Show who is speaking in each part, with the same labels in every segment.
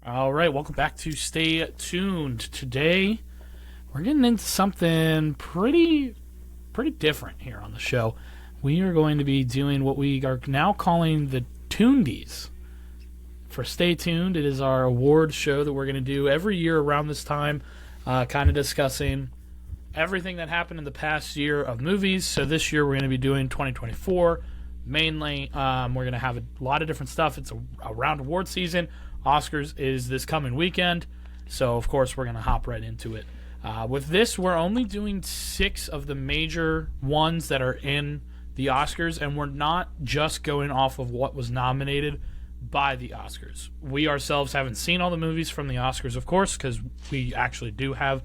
Speaker 1: All right, welcome back to Stay Tuned. Today, we're getting into something pretty different here on the show. We are going to be doing what we are now calling the Tundies. For Stay Tuned, it is our award show that we're going to do every year around this time, kind of discussing everything that happened in the past year of movies. So this year, we're going to be doing 2024. Mainly, we're going to have a lot of different stuff. It's around award season. Oscars is this coming weekend, so of course we're going to hop right into it. With this, we're only doing 6 of the major ones that are in the Oscars, and we're not just going off of what was nominated by the Oscars. We ourselves haven't seen all the movies from the Oscars, of course, because we actually do have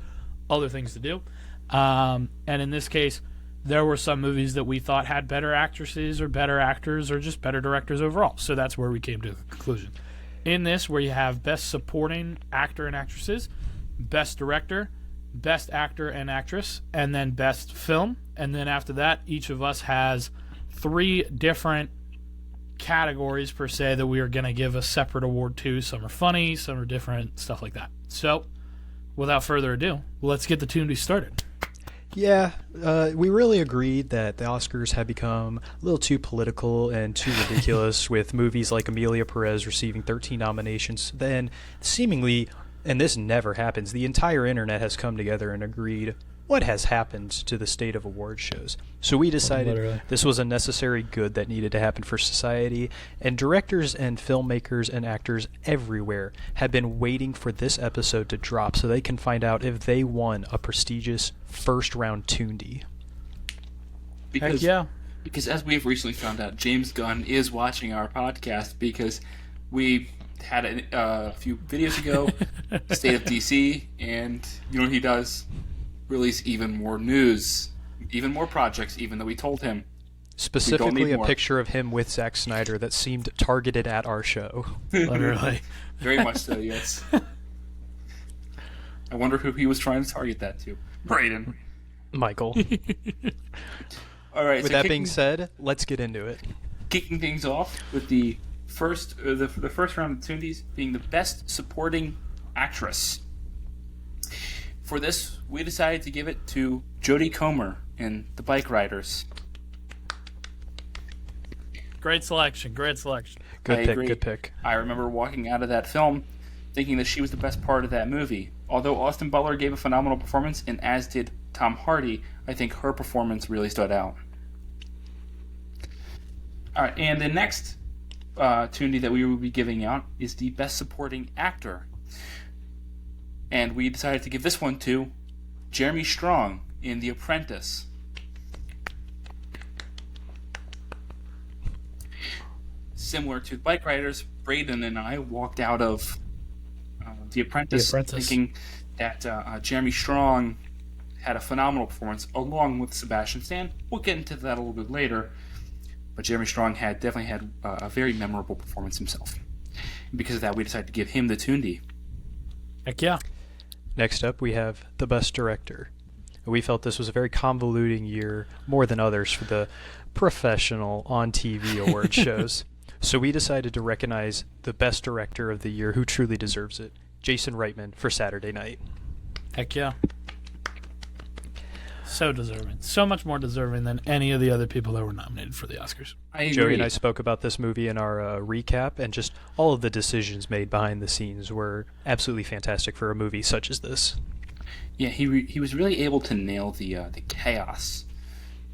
Speaker 1: other things to do. And in this case, there were some movies that we thought had better actresses or better actors or just better directors overall, so that's where we came to the conclusion. In this, where you have Best Supporting Actor and Actresses, Best Director, Best Actor and Actress, and then Best Film. And then after that, each of us has 3 different categories, per se, that we are going to give a separate award to. Some are funny, some are different, stuff like that. So, without further ado, let's get the Tundie started.
Speaker 2: Yeah, we really agreed that the Oscars had become a little too political and too ridiculous with movies like Amelia Perez receiving 13 nominations. Then, seemingly, and this never happens, the entire internet has come together and agreed what has happened to the state of award shows. So we decided this was a necessary good that needed to happen for society, and directors and filmmakers and actors everywhere have been waiting for this episode to drop so they can find out if they won a prestigious first-round Tundie.
Speaker 3: Because,
Speaker 1: yeah.
Speaker 3: Because as we've recently found out, James Gunn is watching our podcast because we had a few videos ago, State of DC, and you know what he does? Release even more news, even more projects, even though we told him.
Speaker 2: Specifically a picture of him with Zack Snyder that seemed targeted at our show.
Speaker 1: Literally.
Speaker 3: Very much so, yes. I wonder who he was trying to target that to. Brayden.
Speaker 2: Michael.
Speaker 3: All right.
Speaker 2: With that being said, let's get into it.
Speaker 3: Kicking things off with the first round of Tundies being the Best Supporting Actress. For this, we decided to give it to Jodie Comer in The Bike Riders.
Speaker 1: Great selection.
Speaker 2: Good pick.
Speaker 3: I remember walking out of that film thinking that she was the best part of that movie. Although Austin Butler gave a phenomenal performance, and as did Tom Hardy, I think her performance really stood out. All right, and the next Tundie that we will be giving out is the Best Supporting Actor. And we decided to give this one to Jeremy Strong in The Apprentice. Similar to Bike Riders, Brayden and I walked out of The Apprentice thinking that Jeremy Strong had a phenomenal performance, along with Sebastian Stan. We'll get into that a little bit later. But Jeremy Strong definitely had a very memorable performance himself. And because of that, we decided to give him the Tundie.
Speaker 1: Heck yeah.
Speaker 2: Next up, we have the Best Director. We felt this was a very convoluting year, more than others, for the professional on-TV award shows. So we decided to recognize the Best Director of the year who truly deserves it, Jason Reitman for Saturday Night.
Speaker 1: Heck yeah. So deserving. So much more deserving than any of the other people that were nominated for the Oscars.
Speaker 3: I agree.
Speaker 2: Joey and I spoke about this movie in our recap, and just all of the decisions made behind the scenes were absolutely fantastic for a movie such as this.
Speaker 3: Yeah, he was really able to nail the chaos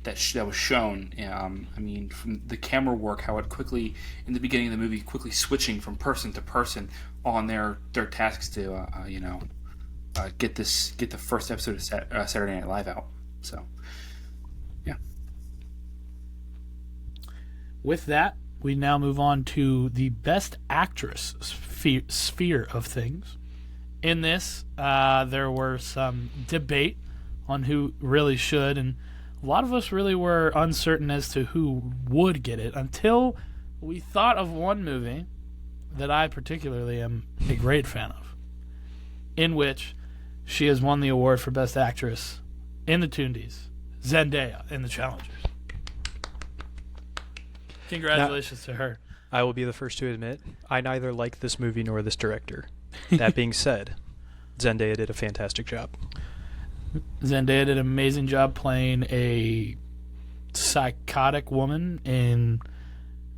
Speaker 3: that was shown. I mean, from the camera work, how it quickly, in the beginning of the movie, quickly switching from person to person on their tasks to, get the first episode of Saturday Night Live out. So, yeah.
Speaker 1: With that, we now move on to the Best Actress sphere of things. In this, there were some debate on who really should, and a lot of us really were uncertain as to who would get it until we thought of one movie that I particularly am a great fan of, in which she has won the award for Best Actress in the Tundies, Zendaya in The Challengers. Congratulations to her.
Speaker 2: I will be the first to admit, I neither like this movie nor this director. That being said, Zendaya did a fantastic job.
Speaker 1: Zendaya did an amazing job playing a psychotic woman in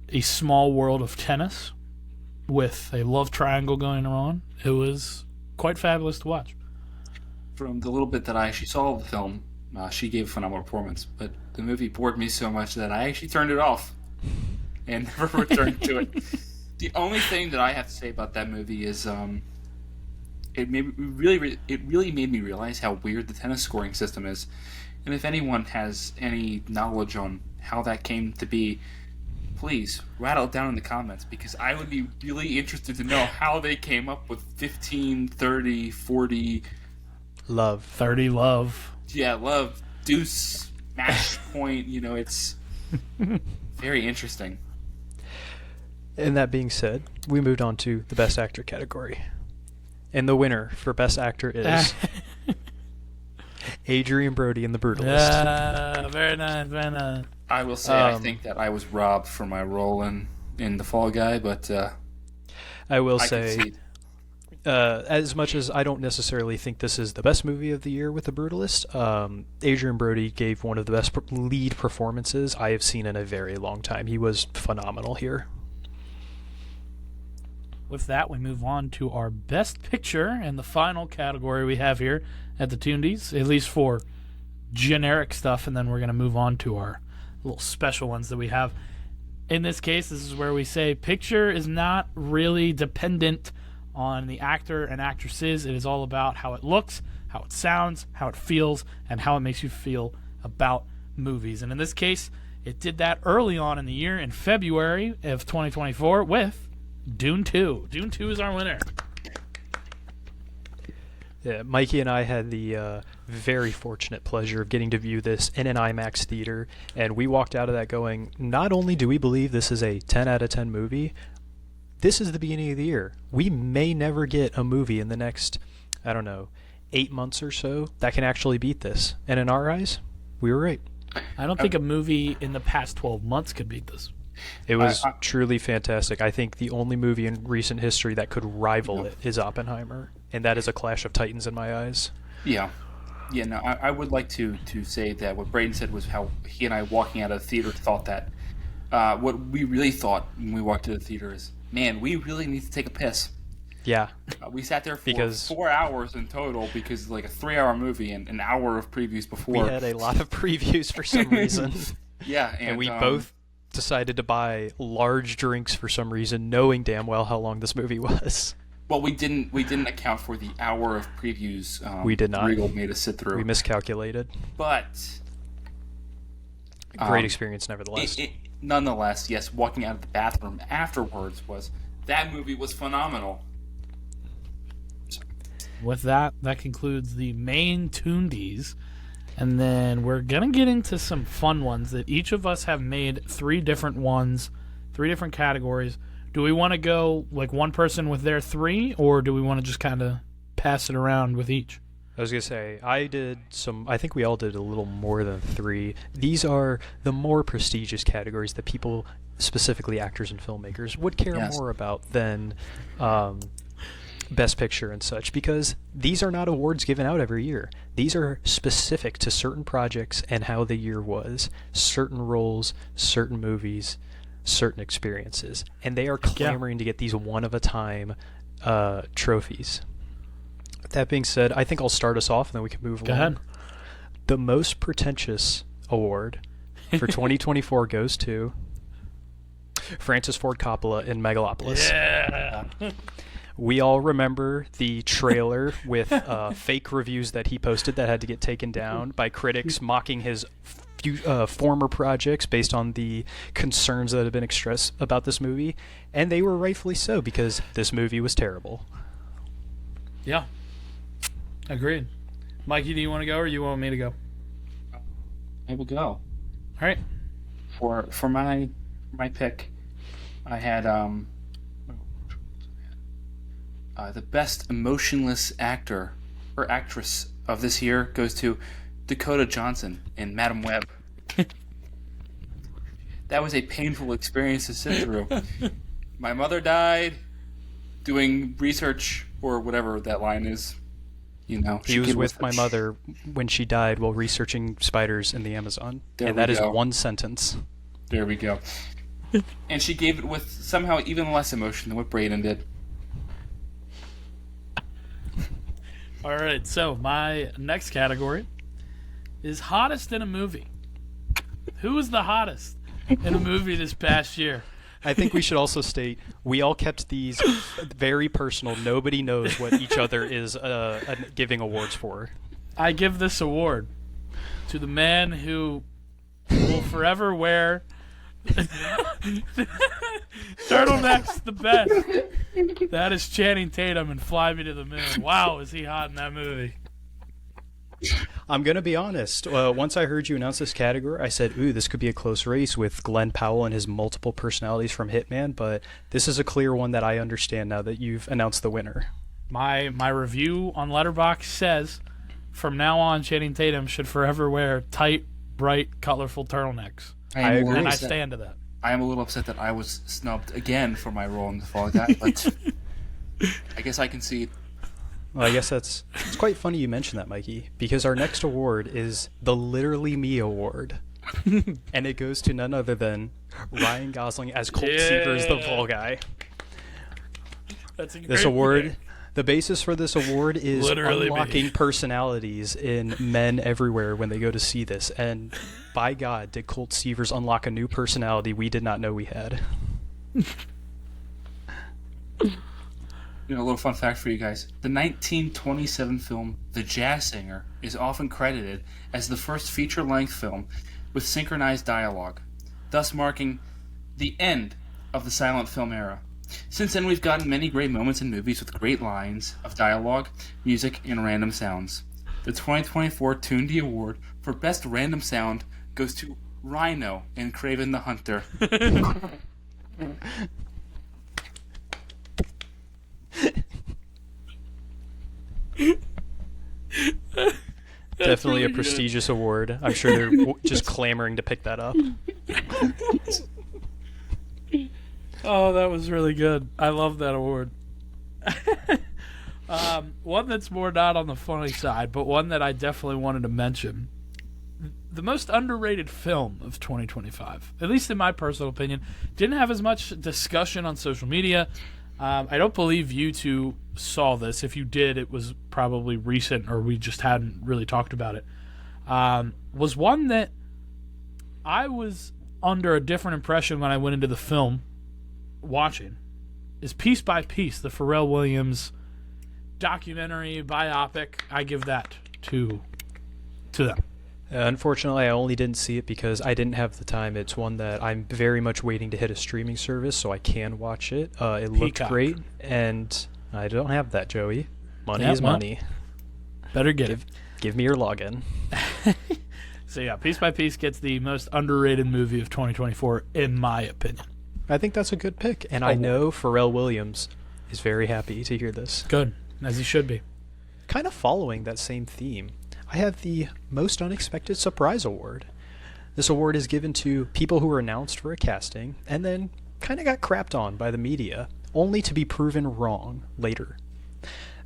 Speaker 1: a small world of tennis with a love triangle going on. It was quite fabulous to watch.
Speaker 3: From the little bit that I actually saw of the film, she gave a phenomenal performance, but the movie bored me so much that I actually turned it off and never returned to it. The only thing that I have to say about that movie is it really made me realize how weird the tennis scoring system is. And if anyone has any knowledge on how that came to be, please rattle it down in the comments, because I would be really interested to know how they came up with 15, 30, 40...
Speaker 2: Love.
Speaker 1: 30 love.
Speaker 3: Yeah, love, deuce, match point, it's very interesting.
Speaker 2: And that being said, we moved on to the Best Actor category. And the winner for Best Actor is Adrien Brody in The Brutalist.
Speaker 1: Very nice, very nice.
Speaker 3: I will say I think that I was robbed for my role in The Fall Guy, but
Speaker 2: I will
Speaker 3: I
Speaker 2: say,
Speaker 3: concede.
Speaker 2: as much as I don't necessarily think this is the best movie of the year with The Brutalist, Adrien Brody gave one of the best lead performances I have seen in a very long time. He was phenomenal here.
Speaker 1: With that, we move on to our Best Picture and the final category we have here at the Tundies, at least for generic stuff, and then we're going to move on to our little special ones that we have. In this case, this is where we say picture is not really dependent on the actor and actresses. It is all about how it looks, how it sounds, how it feels, and how it makes you feel about movies. And in this case, it did that early on in the year, in February of 2024, with Dune 2. Dune 2 is our winner.
Speaker 2: Yeah, Mikey and I had the very fortunate pleasure of getting to view this in an IMAX theater, and we walked out of that going, not only do we believe this is a 10 out of 10 movie, this is the beginning of the year. We may never get a movie in the next, 8 months or so that can actually beat this. And in our eyes, we were right.
Speaker 1: I don't think a movie in the past 12 months could beat this.
Speaker 2: It was truly fantastic. I think the only movie in recent history that could rival it is Oppenheimer, and that is a clash of titans in my eyes.
Speaker 3: Yeah. Yeah, no, I would like to say that what Brayden said was how he and I, walking out of the theater, thought that what we really thought when we walked to the theater is, man, we really need to take a piss.
Speaker 2: Yeah.
Speaker 3: We sat there for 4 hours in total because like a 3-hour movie and an hour of previews before.
Speaker 2: We had a lot of previews for some reason.
Speaker 3: Yeah.
Speaker 2: And we both decided to buy large drinks for some reason, knowing damn well how long this movie was.
Speaker 3: Well, we didn't account for the hour of previews.
Speaker 2: We did not.
Speaker 3: Regal made us sit through.
Speaker 2: We miscalculated.
Speaker 3: But
Speaker 2: great experience, nevertheless.
Speaker 3: Nonetheless, yes, walking out of the bathroom afterwards that movie was phenomenal.
Speaker 1: With that concludes the main Tundies. And then we're going to get into some fun ones that each of us have made 3 different ones, 3 different categories. Do we want to go like one person with their 3, or do we want to just kind of pass it around with each?
Speaker 2: I was going to say, I think we all did a little more than 3. These are the more prestigious categories that people, specifically actors and filmmakers, would care more about than Best Picture and such, because these are not awards given out every year. These are specific to certain projects and how the year was, certain roles, certain movies, certain experiences, and they are clamoring to get these one-of-a-time trophies. That being said, I think I'll start us off and then we can move along.
Speaker 1: Go ahead.
Speaker 2: The most pretentious award for 2024 goes to Francis Ford Coppola in Megalopolis.
Speaker 1: Yeah.
Speaker 2: We all remember the trailer with fake reviews that he posted that had to get taken down by critics mocking his former projects based on the concerns that have been expressed about this movie, and they were rightfully so, because this movie was terrible.
Speaker 1: Yeah. Agreed. Mikey, do you want to go or you want me to go?
Speaker 3: I will go.
Speaker 1: All right.
Speaker 3: For my pick, I had the best emotionless actor or actress of this year goes to Dakota Johnson in Madam Web. That was a painful experience to sit through. My mother died doing research or whatever that line is. You know,
Speaker 2: he was with my mother when she died while researching spiders in the Amazon. And that is one sentence.
Speaker 3: There we go. And she gave it with somehow even less emotion than what Brayden did.
Speaker 1: All right, so my next category is hottest in a movie. Who was the hottest in a movie this past year?
Speaker 2: I think we should also state we all kept these very personal. Nobody knows what each other is giving awards for.
Speaker 1: I give this award to the man who will forever wear turtlenecks the best. That is Channing Tatum in Fly Me to the Moon. Wow, is he hot in that movie?
Speaker 2: I'm going to be honest. Once I heard you announce this category, I said, ooh, this could be a close race with Glenn Powell and his multiple personalities from Hitman, but this is a clear one that I understand now that you've announced the winner.
Speaker 1: My review on Letterboxd says, from now on, Channing Tatum should forever wear tight, bright, colorful turtlenecks.
Speaker 2: I agree.
Speaker 1: And I stand to that.
Speaker 3: I am a little upset that I was snubbed again for my role in the Fall Guy, but I guess I concede.
Speaker 2: Well, I guess it's quite funny you mentioned that, Mikey, because our next award is the Literally Me Award. And it goes to none other than Ryan Gosling as Colt Seavers, the Fall Guy.
Speaker 1: That's a great
Speaker 2: This award,
Speaker 1: pick.
Speaker 2: the basis for this award is
Speaker 1: Literally
Speaker 2: unlocking
Speaker 1: me.
Speaker 2: Personalities in men everywhere when they go to see this. And by God, did Colt Seavers unlock a new personality we did not know we had.
Speaker 3: You know, a little fun fact for you guys. The 1927 film The Jazz Singer is often credited as the first feature-length film with synchronized dialogue, thus marking the end of the silent film era. Since then, we've gotten many great moments in movies with great lines of dialogue, music, and random sounds. The 2024 Tundie Award for Best Random Sound goes to Rhino in Kraven the Hunter.
Speaker 2: Definitely
Speaker 1: really
Speaker 2: a prestigious award. I'm sure they're just clamoring to pick that up.
Speaker 1: Oh, that was really good. I love that award. One that's more not on the funny side, but one that I definitely wanted to mention. The most underrated film of 2025, at least in my personal opinion, didn't have as much discussion on social media. I don't believe you two saw this. If you did, it was probably recent or we just hadn't really talked about it. Was one that I was under a different impression when I went into the film watching. Is Piece by Piece, the Pharrell Williams documentary, biopic. I give that to them.
Speaker 2: Unfortunately, I only didn't see it because I didn't have the time. It's one that I'm very much waiting to hit a streaming service so I can watch it. It looked
Speaker 1: Peacock.
Speaker 2: great, and I don't have that, Joey. Money
Speaker 1: Yeah,
Speaker 2: is
Speaker 1: well,
Speaker 2: money.
Speaker 1: Better get it.
Speaker 2: Give me your login.
Speaker 1: So yeah, Piece by Piece gets the most underrated movie of 2024, in my opinion.
Speaker 2: I think that's a good pick, and I know Pharrell Williams is very happy to hear this.
Speaker 1: Good, as he should be.
Speaker 2: Kind of following that same theme, I have the Most Unexpected Surprise Award. This award is given to people who were announced for a casting and then kind of got crapped on by the media, only to be proven wrong later.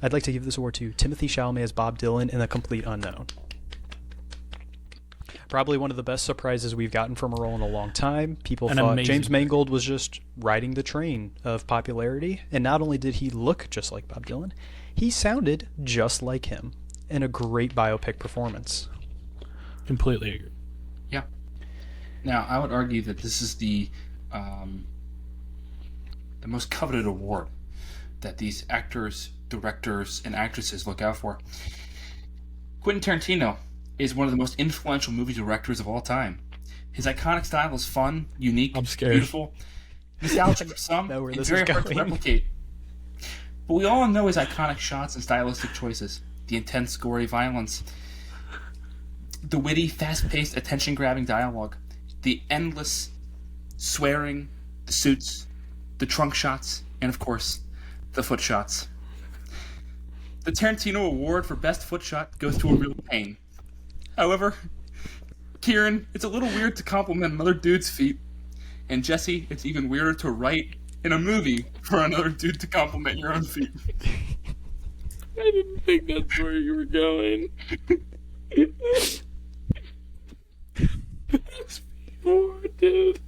Speaker 2: I'd like to give this award to Timothy Chalamet as Bob Dylan in The Complete Unknown. Probably one of the best surprises we've gotten from a role in a long time. People thought James Mangold was just riding the train of popularity, and not only did he look just like Bob Dylan, he sounded just like him in a great biopic performance.
Speaker 1: Completely agree.
Speaker 3: Yeah. Now, I would argue that this is the most coveted award that these actors, directors, and actresses look out for. Quentin Tarantino is one of the most influential movie directors of all time. His iconic style is fun, unique, beautiful, nostalgic for some, and very hard to replicate. But we all know his iconic shots and stylistic choices. The intense, gory violence, the witty, fast-paced, attention-grabbing dialogue, the endless swearing, the suits, the trunk shots, and of course, the foot shots. The Tarantino Award for Best Foot Shot goes to A Real Pain. However, Kieran, it's a little weird to compliment another dude's feet, and Jesse, it's even weirder to write in a movie for another dude to compliment your own feet.
Speaker 1: I didn't think that's where you were going. Best P4, dude.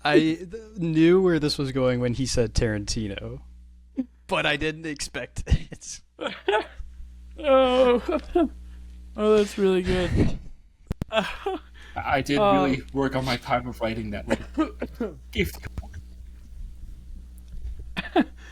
Speaker 2: I knew where this was going when he said Tarantino, but I didn't expect it.
Speaker 1: Oh, that's really good.
Speaker 3: I did really work on my time of writing that.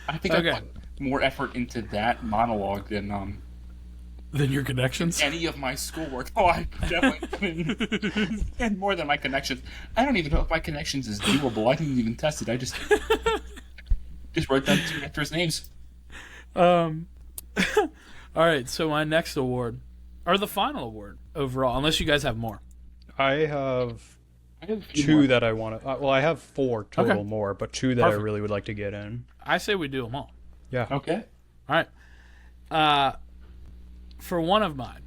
Speaker 3: I think I put more effort into that monologue than
Speaker 1: your connections.
Speaker 3: Any of my schoolwork. Oh, I definitely and more than my connections. I don't even know if my connections is doable. I didn't even test it. I just wrote down 2 actors' names.
Speaker 1: All right. So my next award, or the final award overall, unless you guys have more.
Speaker 2: I have 2 that I want to. Well, I have 4 total more, but 2 that I really would like to get in.
Speaker 1: I say we do them all.
Speaker 2: Yeah.
Speaker 3: Okay.
Speaker 1: All right. For one of mine,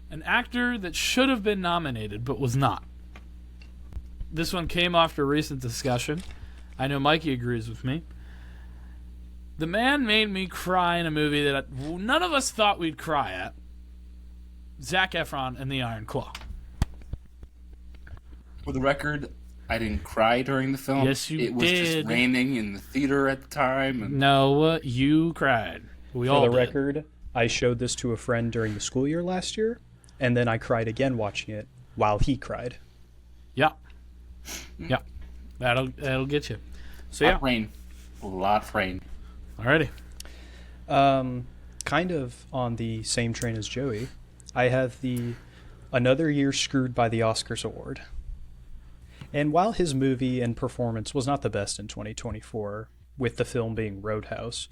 Speaker 1: an actor that should have been nominated but was not. This one came after recent discussion. I know Mikey agrees with me. The man made me cry in a movie that none of us thought we'd cry at. Zac Efron and the Iron Claw.
Speaker 3: For the record, I didn't cry during the film.
Speaker 1: Yes, you did.
Speaker 3: It was just raining in the theater at the time. And...
Speaker 1: No, you cried. We all
Speaker 2: For the
Speaker 1: did.
Speaker 2: record, I showed this to a friend during the school year last year, and then I cried again watching it while he cried.
Speaker 1: Yeah. Yeah. That'll get you. So yeah.
Speaker 3: Rain. A lot of rain.
Speaker 1: Alrighty.
Speaker 2: Kind of on the same train as Joey, I have the Another Year Screwed by the Oscars award. And while his movie and performance was not the best in 2024, with the film being Roadhouse,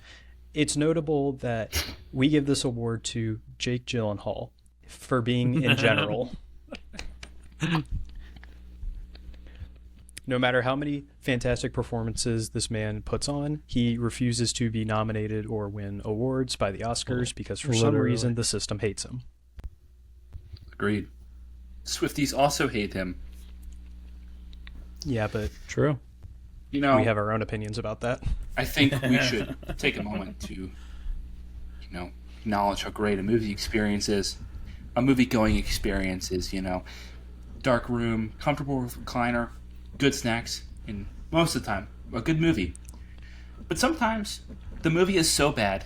Speaker 2: it's notable that we give this award to Jake Gyllenhaal for being in general. No matter how many fantastic performances this man puts on, he refuses to be nominated or win awards by the Oscars because for some reason the system hates him.
Speaker 3: Agreed. Swifties also hate him.
Speaker 2: Yeah, but
Speaker 1: True.
Speaker 3: You know,
Speaker 2: we have our own opinions about that.
Speaker 3: I think we should take a moment to, acknowledge how great a movie experience is. A movie-going experience is, dark room, comfortable recliner, good snacks, and most of the time, a good movie. But sometimes, the movie is so bad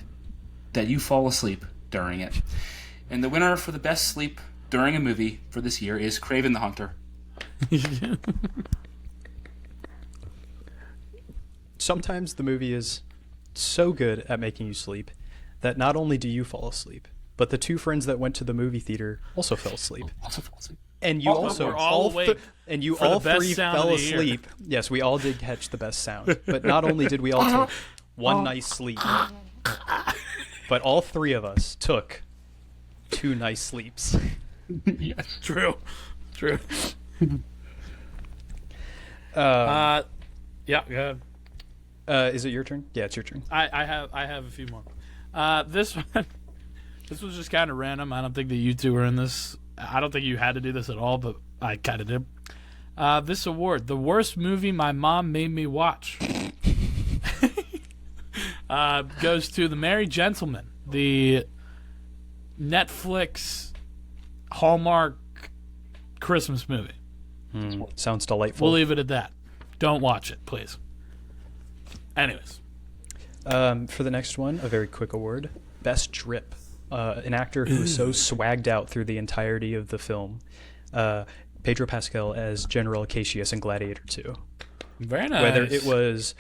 Speaker 3: that you fall asleep during it. And the winner for the best sleep during a movie for this year is Kraven the Hunter.
Speaker 2: Sometimes the movie is so good at making you sleep that not only do you fall asleep, but the 2 friends that went to the movie theater also fell asleep. And you also
Speaker 1: we're all awake
Speaker 2: and you
Speaker 1: for
Speaker 2: all
Speaker 1: the best
Speaker 2: 3
Speaker 1: sound
Speaker 2: fell
Speaker 1: of the year.
Speaker 2: asleep. Yes, we all did catch the best sound. But not only did we all take one nice sleep, but all 3 of us took 2 nice sleeps.
Speaker 3: Yes.
Speaker 1: True.
Speaker 2: Uh,
Speaker 1: Yeah, go ahead.
Speaker 2: Is it your turn? Yeah, it's your turn.
Speaker 1: I have a few more. This one, this was just kind of random. I don't think that you two were in this. I don't think you had to do this at all, but I kind of did. This award, the worst movie my mom made me watch, goes to The Merry Gentleman, the Netflix Hallmark Christmas movie.
Speaker 2: Sounds delightful.
Speaker 1: We'll leave it at that. Don't watch it, please. Anyways.
Speaker 2: For the next one, a very quick award. Best Drip. An actor who was so swagged out through the entirety of the film. Pedro Pascal as General Acacius in Gladiator 2.
Speaker 1: Very nice.
Speaker 2: Whether it was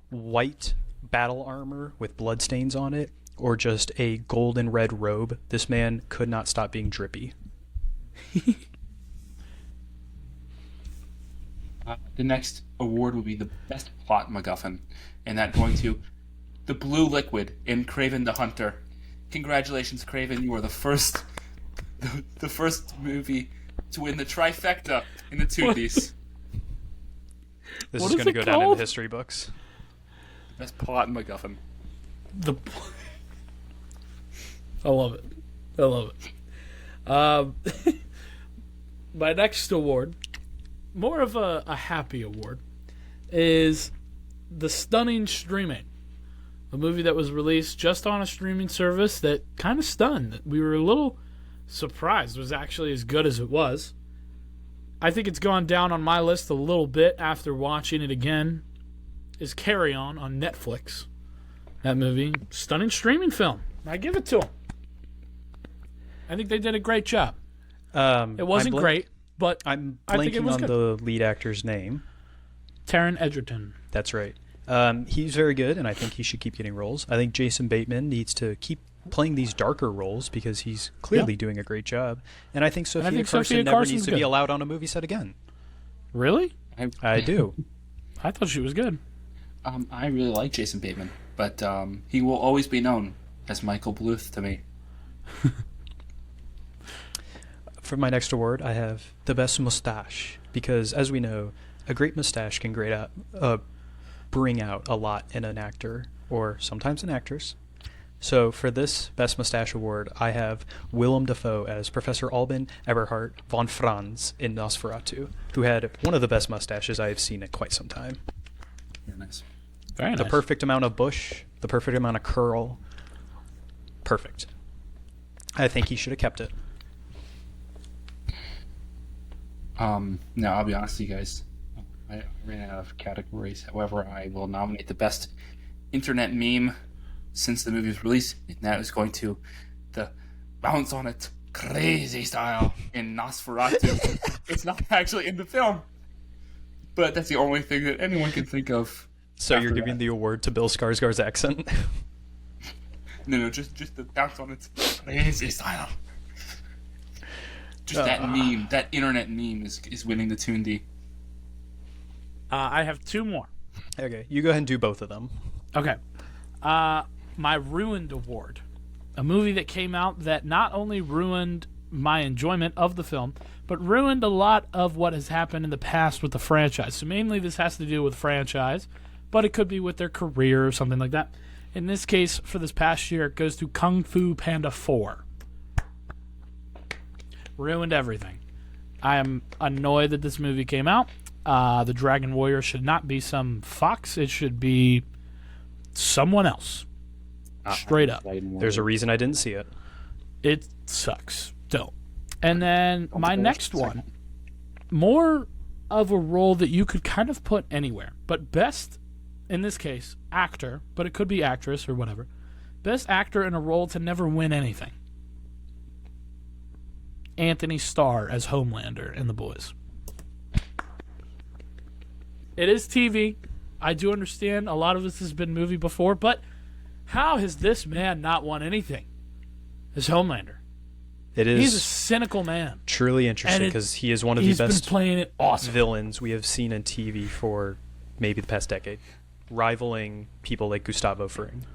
Speaker 2: white battle armor with bloodstains on it, or just a gold and red robe, this man could not stop being drippy.
Speaker 3: The next award will be the best plot MacGuffin, and that going to the blue liquid in Kraven the Hunter. Congratulations, Kraven! You are the first movie to win the trifecta in the Tundies.
Speaker 2: This
Speaker 1: What
Speaker 2: is
Speaker 1: is
Speaker 2: going to
Speaker 1: it
Speaker 2: go down in
Speaker 1: called?
Speaker 2: the history books.
Speaker 3: Best plot MacGuffin.
Speaker 1: I love it. My next award, more of a happy award, is the stunning streaming a movie that was released just on a streaming service that kind of stunned. We were a little surprised it was actually as good as it was. I think it's gone down on my list a little bit after watching it again, is Carry On Netflix. That movie, stunning streaming film. I give it to them. I think they did a great job. It wasn't great, but
Speaker 2: I'm
Speaker 1: I think it
Speaker 2: blanking
Speaker 1: was
Speaker 2: on
Speaker 1: good.
Speaker 2: the lead actor's name.
Speaker 1: Taron Egerton.
Speaker 2: That's right. He's very good, and I think he should keep getting roles. I think Jason Bateman needs to keep playing these darker roles because he's clearly doing a great job. And I think Sophia Carson never needs to be allowed on a movie set again.
Speaker 1: Really?
Speaker 2: I do.
Speaker 1: I thought she was good.
Speaker 3: I really like Jason Bateman, but he will always be known as Michael Bluth to me.
Speaker 2: For my next award, I have the best mustache because, as we know, a great mustache can bring out a lot in an actor or sometimes an actress. So for this Best Mustache Award, I have Willem Dafoe as Professor Alban Eberhard von Franz in Nosferatu, who had one of the best mustaches I have seen in quite some time.
Speaker 3: Very nice.
Speaker 1: Very nice.
Speaker 2: The perfect amount of bush, the perfect amount of curl. Perfect. I think he should have kept it.
Speaker 3: No, I'll be honest with you guys. I ran out of categories. However, I will nominate the best internet meme since the movie was released, and that is going to the bounce on it crazy style in Nosferatu. It's not actually in the film, but that's the only thing that anyone can think of.
Speaker 2: So you're giving the award to Bill Skarsgård's accent?
Speaker 3: No, just the bounce on it crazy style. Just that meme, that internet meme is winning the Tundie.
Speaker 1: I have two more.
Speaker 2: Okay, you go ahead and do both of them.
Speaker 1: Okay. My Ruined Award. A movie that came out that not only ruined my enjoyment of the film, but ruined a lot of what has happened in the past with the franchise. So mainly this has to do with franchise, but it could be with their career or something like that. In this case, for this past year, it goes to Kung Fu Panda 4. Ruined everything. I am annoyed that this movie came out. The Dragon Warrior should not be some fox. It should be someone else. Straight up.
Speaker 2: There's a reason I didn't see it.
Speaker 1: It sucks. Don't. And then my next one, more of a role that you could kind of put anywhere, but best, in this case, actor, but it could be actress or whatever. Best actor in a role to never win anything. Anthony Starr as Homelander in The Boys. It is TV. I do understand a lot of this has been movie before, but how has this man not won anything as Homelander?
Speaker 2: It is.
Speaker 1: He's a cynical man.
Speaker 2: Truly interesting because he is one of the
Speaker 1: He's
Speaker 2: best
Speaker 1: been playing it awesome.
Speaker 2: villains we have seen in TV for maybe the past decade, rivaling people like Gustavo Fring.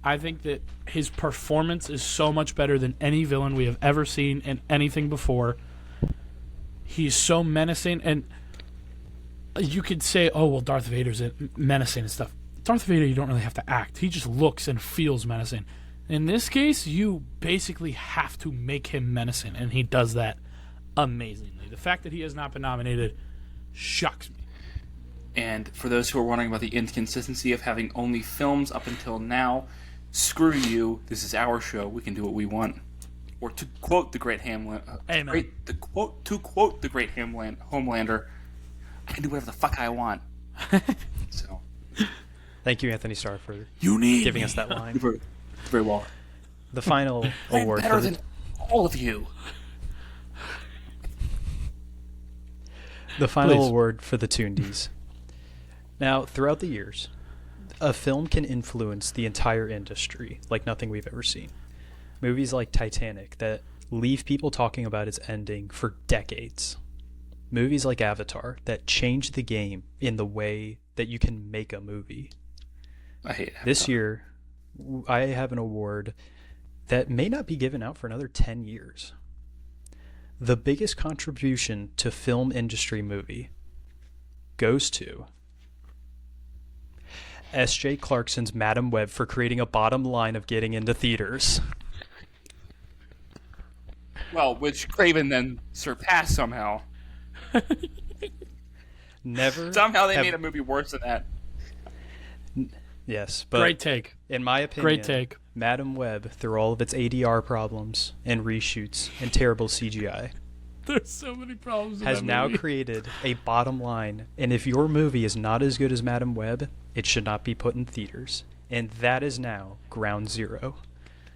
Speaker 1: I think that his performance is so much better than any villain we have ever seen in anything before. He's so menacing, and you could say, oh, well, Darth Vader's menacing and stuff. Darth Vader, you don't really have to act. He just looks and feels menacing. In this case, you basically have to make him menacing, and he does that amazingly. The fact that he has not been nominated shocks me.
Speaker 3: And for those who are wondering about the inconsistency of having only films up until now, screw you. This is our show. We can do what we want. Or to quote the great Homelander, I can do whatever the fuck I want. So,
Speaker 2: thank you, Anthony Starr, for giving us that line.
Speaker 3: Very, very well.
Speaker 2: The final award
Speaker 3: better than all of you.
Speaker 2: The final award for the Toondies. Now, throughout the years, a film can influence the entire industry like nothing we've ever seen. Movies like Titanic that leave people talking about its ending for decades. Movies like Avatar that change the game in the way that you can make a movie.
Speaker 3: I hate Avatar.
Speaker 2: This year, I have an award that may not be given out for another 10 years. The biggest contribution to film industry movie goes to S.J. Clarkson's Madam Web for creating a bottom line of getting into theaters.
Speaker 3: Well, which Craven then surpassed somehow.
Speaker 2: Never.
Speaker 3: Somehow they made a movie worse than that.
Speaker 2: Yes, but
Speaker 1: great take.
Speaker 2: In my opinion,
Speaker 1: Great take.
Speaker 2: Madam Web, through all of its ADR problems and reshoots and terrible CGI,
Speaker 1: There's so many problems.
Speaker 2: has now
Speaker 1: movie.
Speaker 2: created a bottom line. And if your movie is not as good as Madam Web, it should not be put in theaters. And that is now ground zero.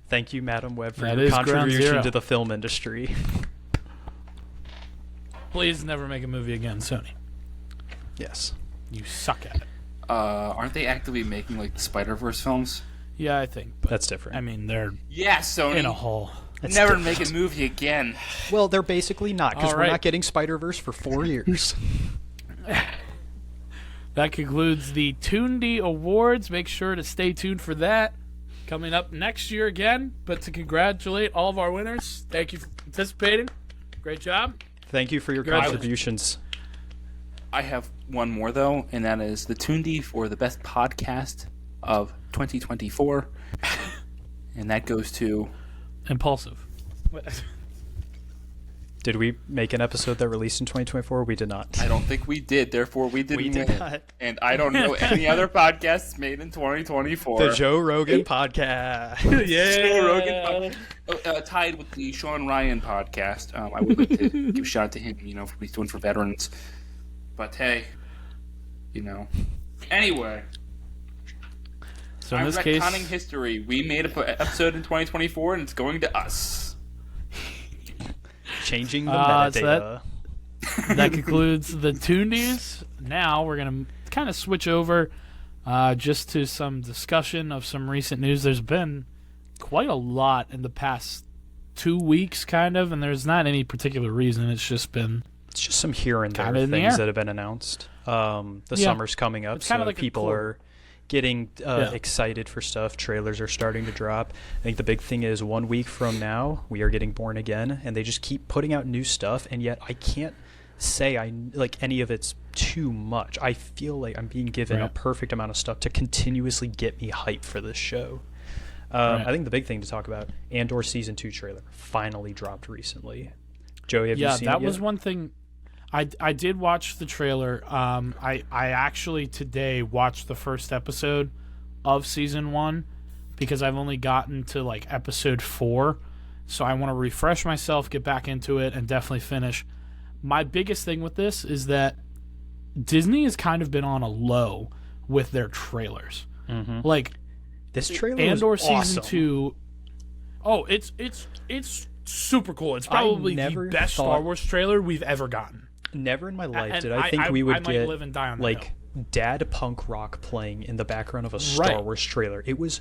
Speaker 2: Thank you, Madam Web, for your contribution to the film industry.
Speaker 1: Please never make a movie again, Sony.
Speaker 2: Yes.
Speaker 1: You suck at it.
Speaker 3: Aren't they actively making like the Spider-Verse films?
Speaker 1: Yeah, I think. But,
Speaker 2: That's different.
Speaker 1: I mean, they're
Speaker 3: Sony.
Speaker 1: in a hole.
Speaker 2: That's
Speaker 3: Never
Speaker 2: different.
Speaker 3: make a movie again.
Speaker 2: Well, they're basically not, because
Speaker 1: All
Speaker 2: we're
Speaker 1: right.
Speaker 2: not getting Spider-Verse for 4 years.
Speaker 1: That concludes the Tundie Awards. Make sure to stay tuned for that. Coming up next year again. But to congratulate all of our winners, thank you for participating. Great job.
Speaker 2: Thank you for your contributions.
Speaker 3: I have one more, though, and that is the Tundie for the best podcast of 2024. And that goes to...
Speaker 1: Impulsive.
Speaker 2: Did we make an episode that released in 2024? We did not.
Speaker 3: I don't think we did, therefore we didn't
Speaker 2: We did
Speaker 3: win.
Speaker 2: not.
Speaker 3: And I don't know any other podcasts made in 2024.
Speaker 2: The Joe Rogan podcast.
Speaker 3: Joe Rogan tied with the Sean Ryan podcast. I would like to give a shout out to him, for what he's doing for veterans. But hey, Anyway,
Speaker 1: So in
Speaker 3: I'm
Speaker 1: this
Speaker 3: retconning
Speaker 1: case,
Speaker 3: history. We made an episode in 2024, and it's going to us.
Speaker 2: Changing the
Speaker 1: so
Speaker 2: metadata.
Speaker 1: that concludes the Toondies. Now we're going to kind of switch over just to some discussion of some recent news. There's been quite a lot in the past 2 weeks, kind of, and there's not any particular reason. It's just been...
Speaker 2: It's just some here and there
Speaker 1: Kinda in the
Speaker 2: things
Speaker 1: air.
Speaker 2: that have been announced. The summer's coming up,
Speaker 1: It's
Speaker 2: so
Speaker 1: kinda like a
Speaker 2: people
Speaker 1: quarter.
Speaker 2: are getting excited for stuff. Trailers are starting to drop. I think the big thing is 1 week from now, we are getting Born Again, and they just keep putting out new stuff, and yet I can't say any of it's too much. I feel like I'm being given a perfect amount of stuff to continuously get me hyped for this show. I think the big thing to talk about, Andor Season 2 trailer finally dropped recently. Joey, have you seen it yet?
Speaker 1: that was one thing. I did watch the trailer. I actually today watched the first episode of Season 1 because I've only gotten to episode 4. So I want to refresh myself, get back into it, and definitely finish. My biggest thing with this is that Disney has kind of been on a low with their trailers.
Speaker 2: Mm-hmm. This trailer
Speaker 1: Andor
Speaker 2: was awesome.
Speaker 1: Season 2. Oh, it's super cool. It's probably the best Star Wars trailer we've ever gotten.
Speaker 2: Never in my life
Speaker 1: And
Speaker 2: did I think we would
Speaker 1: might
Speaker 2: get
Speaker 1: live and die on that hill.
Speaker 2: dad punk rock playing in the background of a Star Wars trailer. It was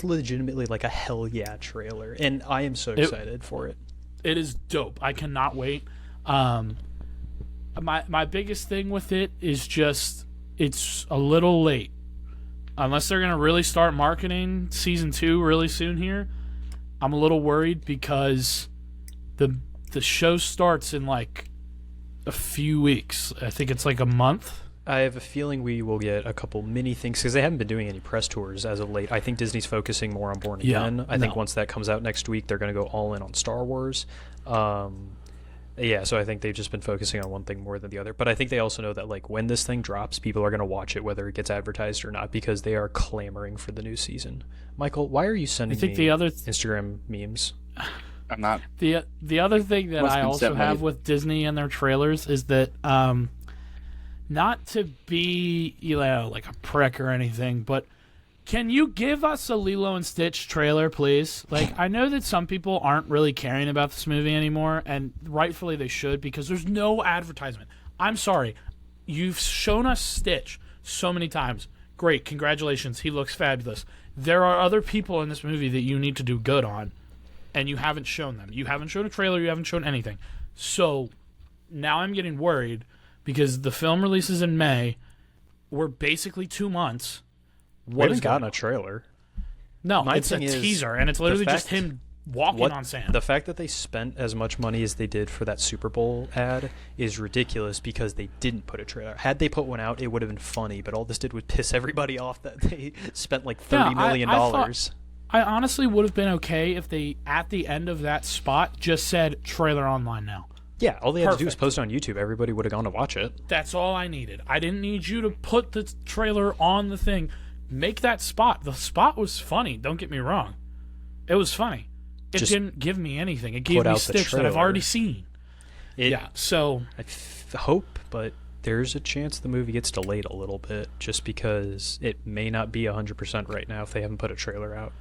Speaker 2: legitimately like a hell yeah trailer, and I am so excited for it.
Speaker 1: It is dope. I cannot wait. My biggest thing with it is just it's a little late. Unless they're gonna really start marketing Season 2 really soon here, I'm a little worried because the show starts in a few weeks. I think it's a month.
Speaker 2: I have a feeling we will get a couple mini things because they haven't been doing any press tours as of late. I think Disney's focusing more on Born Again. I think once that comes out next week, they're going to go all in on Star Wars. So I think they've just been focusing on one thing more than the other. But I think they also know that when this thing drops, people are going to watch it whether it gets advertised or not because they are clamoring for the new season. Michael, why are you sending me Instagram memes?
Speaker 3: I'm not.
Speaker 1: The other thing that I also have with Disney and their trailers is that not to be a prick or anything, but can you give us a Lilo and Stitch trailer, please? I know that some people aren't really caring about this movie anymore, and rightfully they should because there's no advertisement. I'm sorry. You've shown us Stitch so many times. Great, congratulations. He looks fabulous. There are other people in this movie that you need to do good on. And you haven't shown them. You haven't shown a trailer. You haven't shown anything. So now I'm getting worried because the film releases in May. We're basically 2 months.
Speaker 2: We haven't gotten a trailer.
Speaker 1: No, it's a teaser, and it's literally just him walking on sand.
Speaker 2: The fact that they spent as much money as they did for that Super Bowl ad is ridiculous because they didn't put a trailer. Had they put one out, it would have been funny, but all this did was piss everybody off that they spent $30 million.
Speaker 1: I honestly would have been okay if they, at the end of that spot, just said trailer online now.
Speaker 2: Yeah, all they had to do was post it on YouTube. Everybody would have gone to watch it.
Speaker 1: That's all I needed. I didn't need you to put the trailer on the thing. make that spot. The spot was funny. Don't get me wrong. It was funny. It didn't give me anything. It gave me sticks that I've already seen. So
Speaker 2: I hope, but there's a chance the movie gets delayed a little bit just because it may not be 100% right now if they haven't put a trailer out.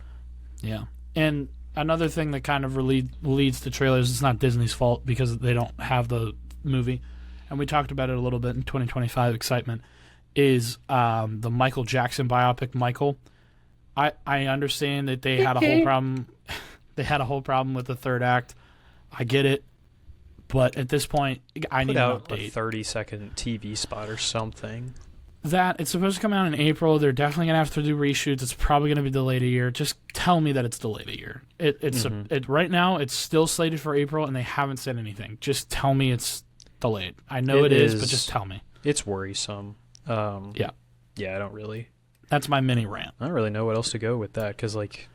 Speaker 1: Yeah. And another thing that kind of leads to trailers, it's not Disney's fault because they don't have the movie, and we talked about it a little bit in 2025 excitement, is the Michael Jackson biopic, Michael. I understand that they had a whole problem. They had a whole problem with the third act. I get it. But at this point, I need an update.
Speaker 2: A 30-second TV spot or something.
Speaker 1: It's supposed to come out in April. They're definitely going to have to do reshoots. It's probably going to be delayed a year. Just tell me that it's delayed a year. Right now, it's still slated for April, and they haven't said anything. Just tell me it's delayed. I know it is, but just tell me.
Speaker 2: It's worrisome. Yeah, I don't really.
Speaker 1: That's my mini rant.
Speaker 2: I don't really know what else to go with that, because, like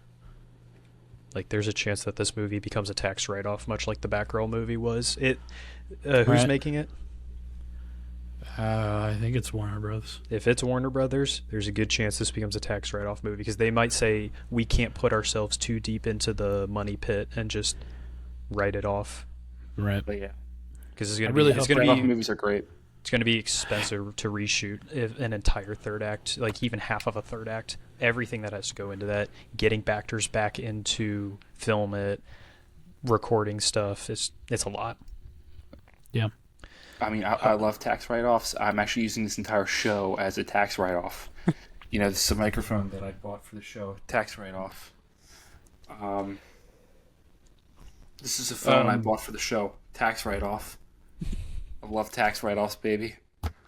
Speaker 2: there's a chance that this movie becomes a tax write-off, much like the Batgirl movie was. Who's making it?
Speaker 1: I think it's Warner Brothers.
Speaker 2: If it's Warner Brothers, there's a good chance this becomes a tax write-off movie, because they might say we can't put ourselves too deep into the money pit and just write it off.
Speaker 1: Right.
Speaker 3: But yeah,
Speaker 2: because it's going to be
Speaker 3: movies are great.
Speaker 2: It's going to be expensive to reshoot an entire third act, like even half of a third act. Everything that has to go into that, getting actors back into film it, recording stuff, it's a lot.
Speaker 1: Yeah.
Speaker 3: I mean, I love tax write-offs. I'm actually using this entire show as a tax write-off. This is a microphone that I bought for the show. Tax write-off. This is a phone I bought for the show. Tax write-off. I love tax write-offs, baby.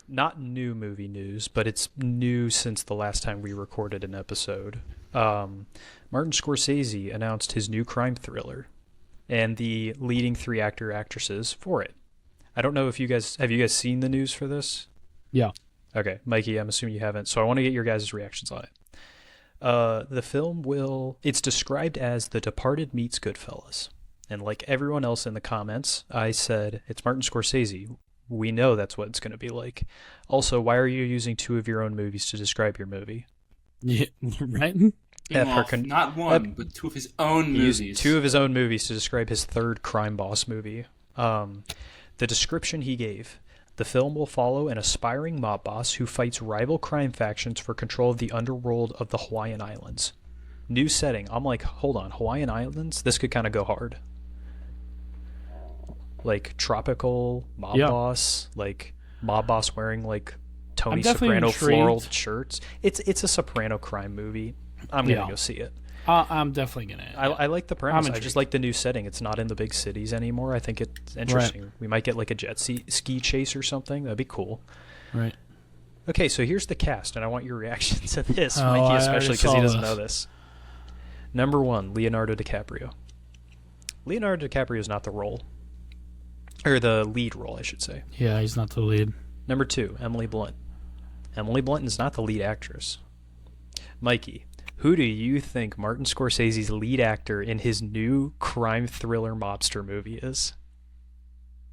Speaker 2: Not new movie news, but it's new since the last time we recorded an episode. Martin Scorsese announced his new crime thriller and the leading 3 actresses for it. I don't know if you guys seen the news for this?
Speaker 1: Yeah.
Speaker 2: Okay, Mikey, I'm assuming you haven't, so I want to get your guys' reactions on it. The film it's described as The Departed meets Goodfellas. And like everyone else in the comments, I said, it's Martin Scorsese. We know that's what it's going to be like. Also, why are you using 2 of your own movies to describe your movie?
Speaker 1: Yeah, right?
Speaker 3: Not one, but 2 of his own movies.
Speaker 2: 2 of his own movies to describe his 3rd crime boss movie. The description he gave: the film will follow an aspiring mob boss who fights rival crime factions for control of the underworld of the Hawaiian Islands. New setting. I'm like, hold on, Hawaiian Islands? This could kind of go hard. Like tropical mob boss, like mob boss wearing like Tony Soprano floral shirts. It's a Soprano crime movie. I'm gonna go see it.
Speaker 1: I'm definitely gonna.
Speaker 2: I like the premise. I just like the new setting. It's not in the big cities anymore. I think it's interesting. Right. We might get like a jet ski chase or something. That'd be cool.
Speaker 1: Right.
Speaker 2: Okay, so here's the cast, and I want your reaction to this, Mikey, especially because he doesn't know this. Number 1, Leonardo DiCaprio. Leonardo DiCaprio is not the role. Or the lead role, I should say.
Speaker 1: Yeah, he's not the lead.
Speaker 2: Number 2, Emily Blunt. Emily Blunt is not the lead actress. Mikey, who do you think Martin Scorsese's lead actor in his new crime thriller mobster movie is?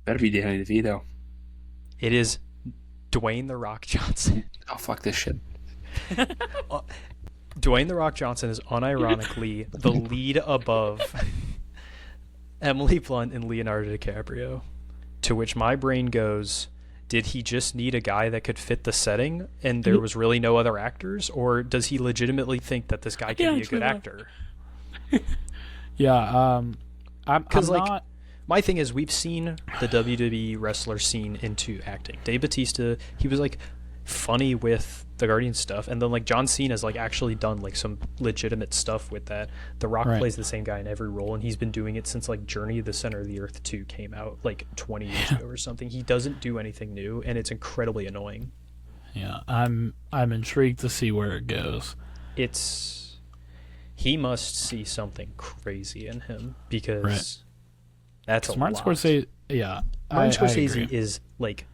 Speaker 3: Better be Danny DeVito.
Speaker 2: It is Dwayne "The Rock" Johnson.
Speaker 3: Oh, fuck this shit.
Speaker 2: Dwayne "The Rock" Johnson is unironically the lead above Emily Blunt and Leonardo DiCaprio. To which my brain goes, did he just need a guy that could fit the setting and there was really no other actors? Or does he legitimately think that this guy can be a good actor?
Speaker 1: Yeah, I'm
Speaker 2: like,
Speaker 1: not...
Speaker 2: My thing is, we've seen the WWE wrestler scene into acting. Dave Bautista, he was like funny with the Guardian stuff, and then like John Cena's like actually done like some legitimate stuff with that. The Rock plays the same guy in every role, and he's been doing it since like Journey to the Center of the Earth 2 came out like 20 years ago or something. He doesn't do anything new, and it's incredibly annoying.
Speaker 1: Yeah, I'm intrigued to see where it goes.
Speaker 2: He must see something crazy in him, because that's a
Speaker 1: Martin
Speaker 2: lot.
Speaker 1: Scorsese. Yeah,
Speaker 2: Martin Scorsese is like,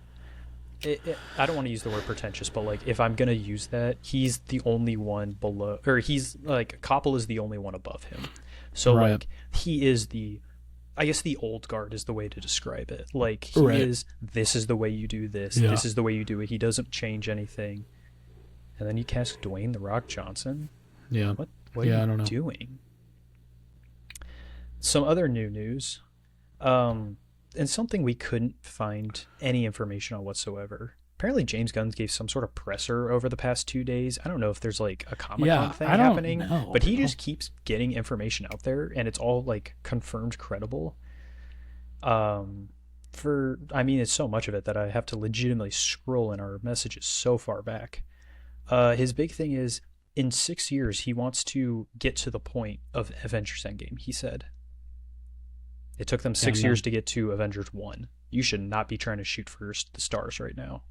Speaker 2: I don't want to use the word pretentious, but like if I'm gonna use that, he's the only one below, or he's like Coppola's the only one above him. So like he is I guess the old guard is the way to describe it. Like he is. This is the way you do this. Yeah. This is the way you do it. He doesn't change anything. And then you cast Dwayne "The Rock" Johnson.
Speaker 1: Yeah.
Speaker 2: What are
Speaker 1: I
Speaker 2: you
Speaker 1: don't know.
Speaker 2: doing? Some other new news, and something we couldn't find any information on whatsoever. Apparently, James Gunn gave some sort of presser over the past 2 days. I don't know if there's like a Comic-Con thing happening, but he just keeps getting information out there, and it's all like confirmed, credible. It's so much of it that I have to legitimately scroll in our messages so far back. His big thing is, in 6 years, he wants to get to the point of Avengers Endgame, he said. It took them 6 years to get to Avengers 1. You should not be trying to shoot for the stars right now.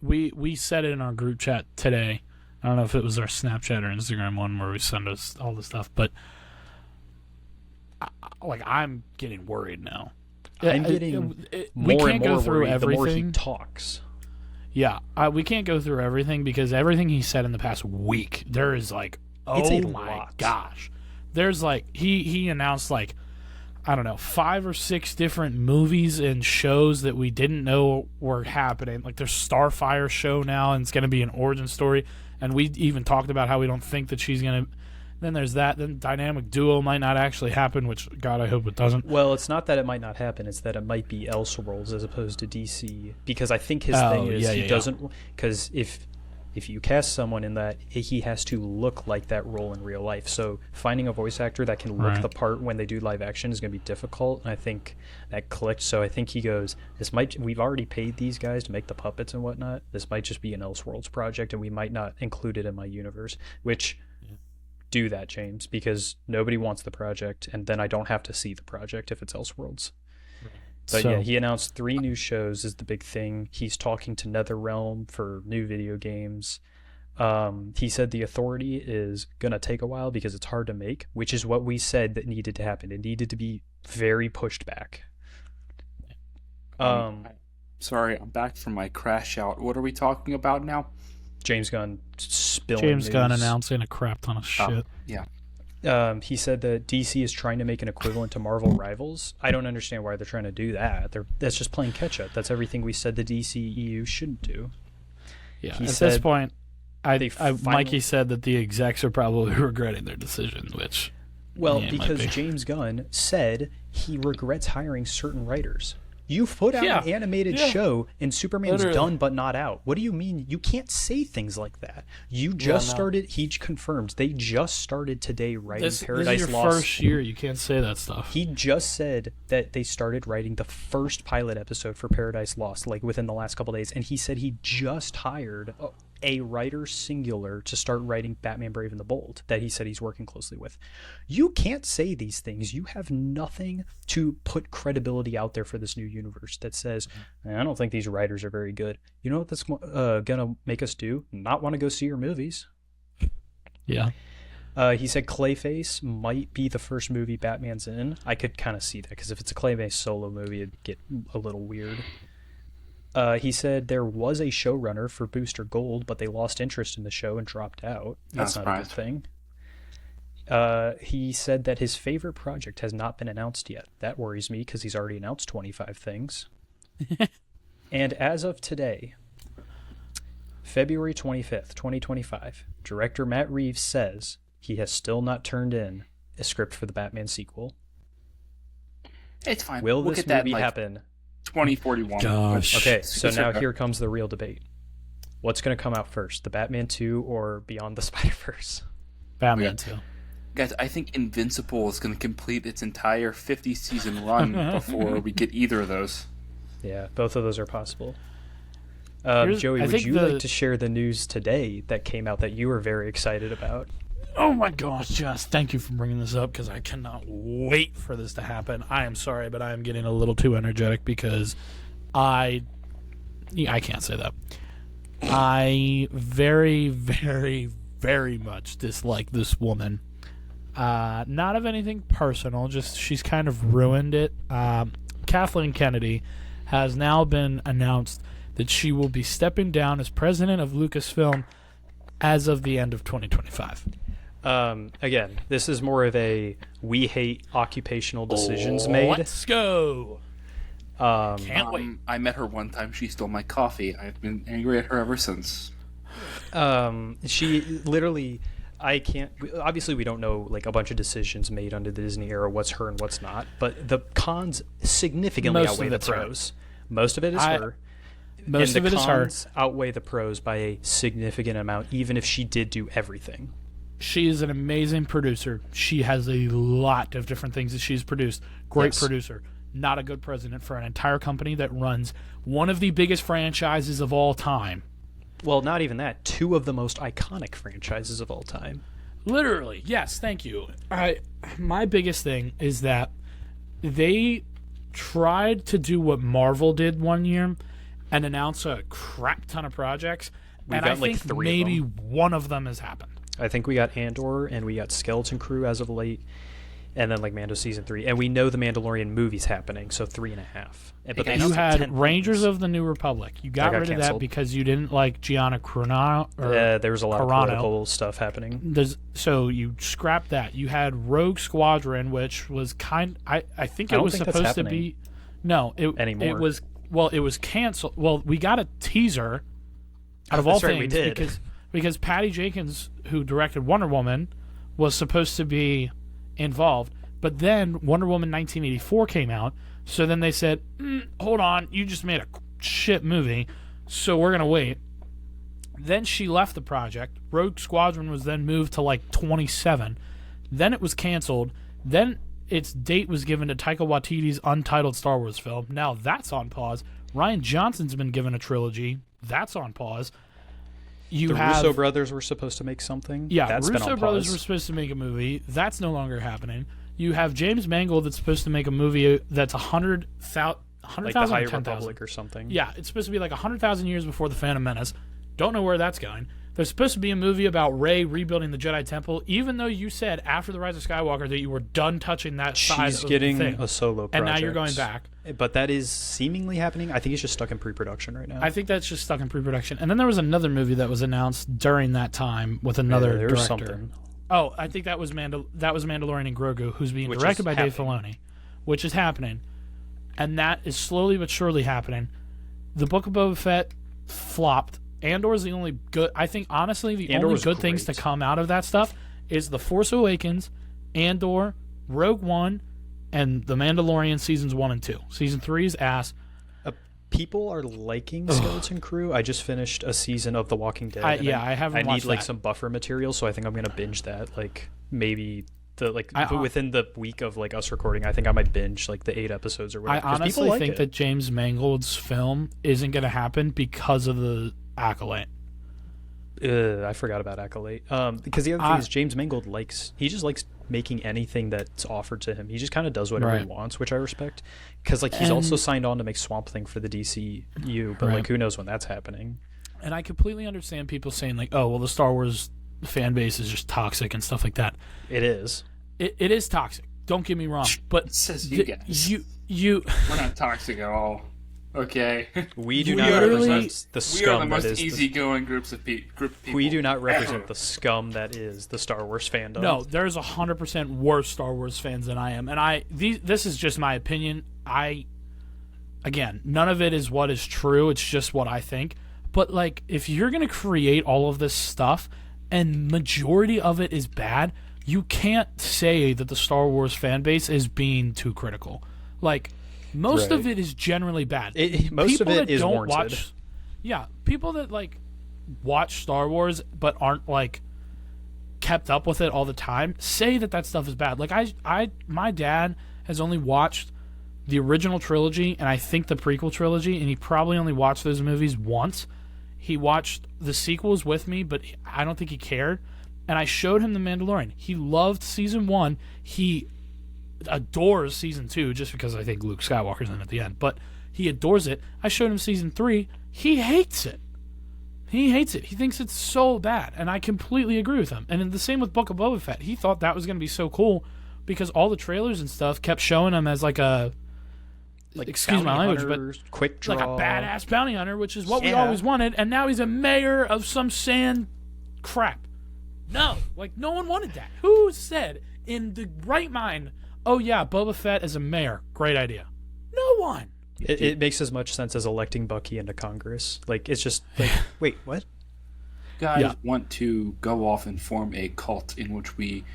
Speaker 1: We said it in our group chat today. I don't know if it was our Snapchat or Instagram one where we send us all the stuff, but I'm getting worried now.
Speaker 2: I'm getting more and more worried the more he talks.
Speaker 1: Yeah, we can't go through everything because everything he said in the past week, there is like, oh my gosh. There's like, he announced like, I don't know, 5 or 6 different movies and shows that we didn't know were happening. Like there's Starfire show now, and it's going to be an origin story. And we even talked about how we don't think that she's going to. Then there's that. Then Dynamic Duo might not actually happen, which, God, I hope it doesn't.
Speaker 2: Well, it's not that it might not happen. It's that it might be Elseworlds as opposed to DC. Because I think his thing is he doesn't. Because if you cast someone in that, he has to look like that role in real life. So finding a voice actor that can look the part when they do live action is going to be difficult. And I think that clicked. So I think he goes, we've already paid these guys to make the puppets and whatnot. This might just be an Elseworlds project, and we might not include it in my universe. Which, do that, James, because nobody wants the project, and then I don't have to see the project if it's Elseworlds. But yeah, he announced 3 new shows is the big thing. He's talking to NetherRealm for new video games. He said The Authority is going to take a while because it's hard to make, which is what we said that needed to happen. It needed to be very pushed back.
Speaker 3: Sorry, I'm back from my crash out. What are we talking about now?
Speaker 2: James Gunn spilling
Speaker 1: James
Speaker 2: news.
Speaker 1: Gunn announcing a crap ton of shit.
Speaker 3: Yeah.
Speaker 2: He said that DC is trying to make an equivalent to Marvel Rivals. I don't understand why they're trying to do that. That's just playing catch up. That's everything we said the DCEU shouldn't do.
Speaker 1: Yeah. At this point, Mikey said that the execs are probably regretting their decision, which
Speaker 2: because James Gunn said he regrets hiring certain writers. You put out an animated show and Superman's done but not out. What do you mean? You can't say things like that. You just started, he confirmed, they just started today writing Paradise Lost.
Speaker 1: This is your first year. You can't say that stuff.
Speaker 2: He just said that they started writing the first pilot episode for Paradise Lost, like within the last couple of days. And he said he just hired a writer singular to start writing Batman Brave and the Bold that he said he's working closely with. You can't say these things. You have nothing to put credibility out there for this new universe that says, I don't think these writers are very good. You know what that's gonna make us do? Not want to go see your movies.
Speaker 1: Yeah.
Speaker 2: He said Clayface might be the first movie Batman's in. I could kind of see that, because if it's a Clayface solo movie, it'd get a little weird. He said there was a showrunner for Booster Gold, but they lost interest in the show and dropped out. That's not a good thing. He said that his favorite project has not been announced yet. That worries me because he's already announced 25 things. And as of today, February 25th, 2025, director Matt Reeves says he has still not turned in a script for the Batman sequel.
Speaker 3: It's fine.
Speaker 2: Will this movie happen?
Speaker 3: 2041.
Speaker 1: Gosh.
Speaker 2: Okay, so now here comes the real debate. What's going to come out first, the Batman 2 or Beyond the Spider-Verse?
Speaker 1: Batman 2.
Speaker 3: Guys, I think Invincible is going to complete its entire 50-season run before we get either of those.
Speaker 2: Yeah, both of those are possible. Joey, would you like to share the news today that came out that you were very excited about?
Speaker 1: Oh my gosh, Jess, thank you for bringing this up because I cannot wait for this to happen. I am sorry, but I am getting a little too energetic because I can't say that. I very, very, very much dislike this woman. Not of anything personal, just she's kind of ruined it. Kathleen Kennedy has now been announced that she will be stepping down as president of Lucasfilm as of the end of 2025.
Speaker 2: Again, this is more of a we hate occupational decisions made.
Speaker 1: Let's go.
Speaker 3: Can't wait. I met her one time. She stole my coffee. I've been angry at her ever since.
Speaker 2: She literally, I can't. Obviously, we don't know like a bunch of decisions made under the Disney era, what's her and what's not. But the cons significantly outweigh the pros. Most of it is her.
Speaker 1: Most of it is her.
Speaker 2: And the cons outweigh the pros by a significant amount, even if she did do everything.
Speaker 1: She is an amazing producer. She has a lot of different things that she's produced. Great producer. Not a good president for an entire company that runs one of the biggest franchises of all time.
Speaker 2: Well, not even that. 2 of the most iconic franchises of all time.
Speaker 1: Literally, yes, thank you. My biggest thing is that they tried to do what Marvel did one year and announce a crap ton of projects, and I think maybe one of them has happened.
Speaker 2: I think we got Andor and we got Skeleton Crew as of late, and then like Mando season 3, and we know the Mandalorian movie's happening, so 3.5. But
Speaker 1: you had Rangers of the New Republic. You got rid of that because you didn't like Gianna Carano.
Speaker 2: There was a lot of political stuff happening.
Speaker 1: So you scrapped that. You had Rogue Squadron, which was I think it was supposed to be. No,
Speaker 2: anymore.
Speaker 1: It was. Well, it was canceled. Well, we got a teaser out of all things
Speaker 2: we did.
Speaker 1: because Patty Jenkins, who directed Wonder Woman, was supposed to be involved. But then Wonder Woman 1984 came out, so then they said, hold on, you just made a shit movie, so we're going to wait. Then she left the project. Rogue Squadron was then moved to like 27. Then it was canceled. Then its date was given to Taika Waititi's untitled Star Wars film. Now that's on pause. Rian Johnson's been given a trilogy. That's on pause.
Speaker 2: The Russo brothers were supposed to make something.
Speaker 1: Yeah,
Speaker 2: that's
Speaker 1: Russo
Speaker 2: been on
Speaker 1: brothers
Speaker 2: pause.
Speaker 1: were supposed to make a movie. That's no longer happening. You have James Mangold that's supposed to make a movie that's 100,000
Speaker 2: like the High Republic or something.
Speaker 1: Yeah, it's supposed to be like 100,000 years before the Phantom Menace. Don't know where that's going. There's supposed to be a movie about Rey rebuilding the Jedi Temple, even though you said after The Rise of Skywalker that you were done touching that side of the thing.
Speaker 2: She's getting a solo project.
Speaker 1: And now you're going back.
Speaker 2: But that is seemingly happening. I think it's just stuck in pre-production right now.
Speaker 1: I think that's just stuck in pre-production. And then there was another movie that was announced during that time with another director.
Speaker 2: Something.
Speaker 1: Oh, I think that was Mandalorian and Grogu, who's being directed by Dave Filoni, which is happening. And that is slowly but surely happening. The Book of Boba Fett flopped. Andor's the only good... I think, honestly, the only good things to come out of that stuff is The Force Awakens, Andor, Rogue One, and The Mandalorian Seasons 1 and 2. Season 3 is ass.
Speaker 2: People are liking Skeleton Crew. I just finished a season of The Walking Dead.
Speaker 1: I haven't watched
Speaker 2: I need like
Speaker 1: that.
Speaker 2: some buffer material, so I think I'm going to binge that. Like, maybe... within the week of like us recording, I think I might binge like the 8 episodes or whatever.
Speaker 1: I honestly think that James Mangold's film isn't going to happen because of the Acolyte.
Speaker 2: I forgot about Acolyte. Because the other thing is James Mangold he just likes making anything that's offered to him. He just kind of does whatever he wants, which I respect. Because like he's also signed on to make Swamp Thing for the DCU, but like who knows when that's happening.
Speaker 1: And I completely understand people saying like, oh well, the Star Wars fan base is just toxic and stuff like that.
Speaker 2: It is.
Speaker 1: It is toxic. Don't get me wrong, but
Speaker 3: it says you guys.
Speaker 1: You
Speaker 3: we're not toxic at all. Okay.
Speaker 2: We do not represent the scum.
Speaker 3: We are the most easygoing group of people.
Speaker 2: We do not represent the scum that is the Star Wars fandom.
Speaker 1: No, there's 100% worse Star Wars fans than I am, and this is just my opinion. Again, none of it is what is true. It's just what I think. But like, if you're gonna create all of this stuff, and majority of it is bad, you can't say that the Star Wars fan base is being too critical. Like, most of it is generally bad.
Speaker 2: Most of it is warranted.
Speaker 1: People that like watch Star Wars but aren't like kept up with it all the time say that stuff is bad. Like my dad has only watched the original trilogy and I think the prequel trilogy, and he probably only watched those movies once. He watched the sequels with me, but I don't think he cared. And I showed him The Mandalorian. He loved season 1. He adores season 2 just because I think Luke Skywalker's in at the end. But he adores it. I showed him season 3. He hates it. He thinks it's so bad. And I completely agree with him. And the same with Book of Boba Fett. He thought that was going to be so cool because all the trailers and stuff kept showing him as like a... excuse my language, but
Speaker 2: quick draw.
Speaker 1: Like a badass bounty hunter, which is what we always wanted, and now he's a mayor of some sand crap. No, like no one wanted that. Who said in the right mind, oh yeah, Boba Fett as a mayor, great idea? No one.
Speaker 2: It makes as much sense as electing Bucky into Congress. Like it's just like, wait, what?
Speaker 3: guys want to go off and form a cult in which we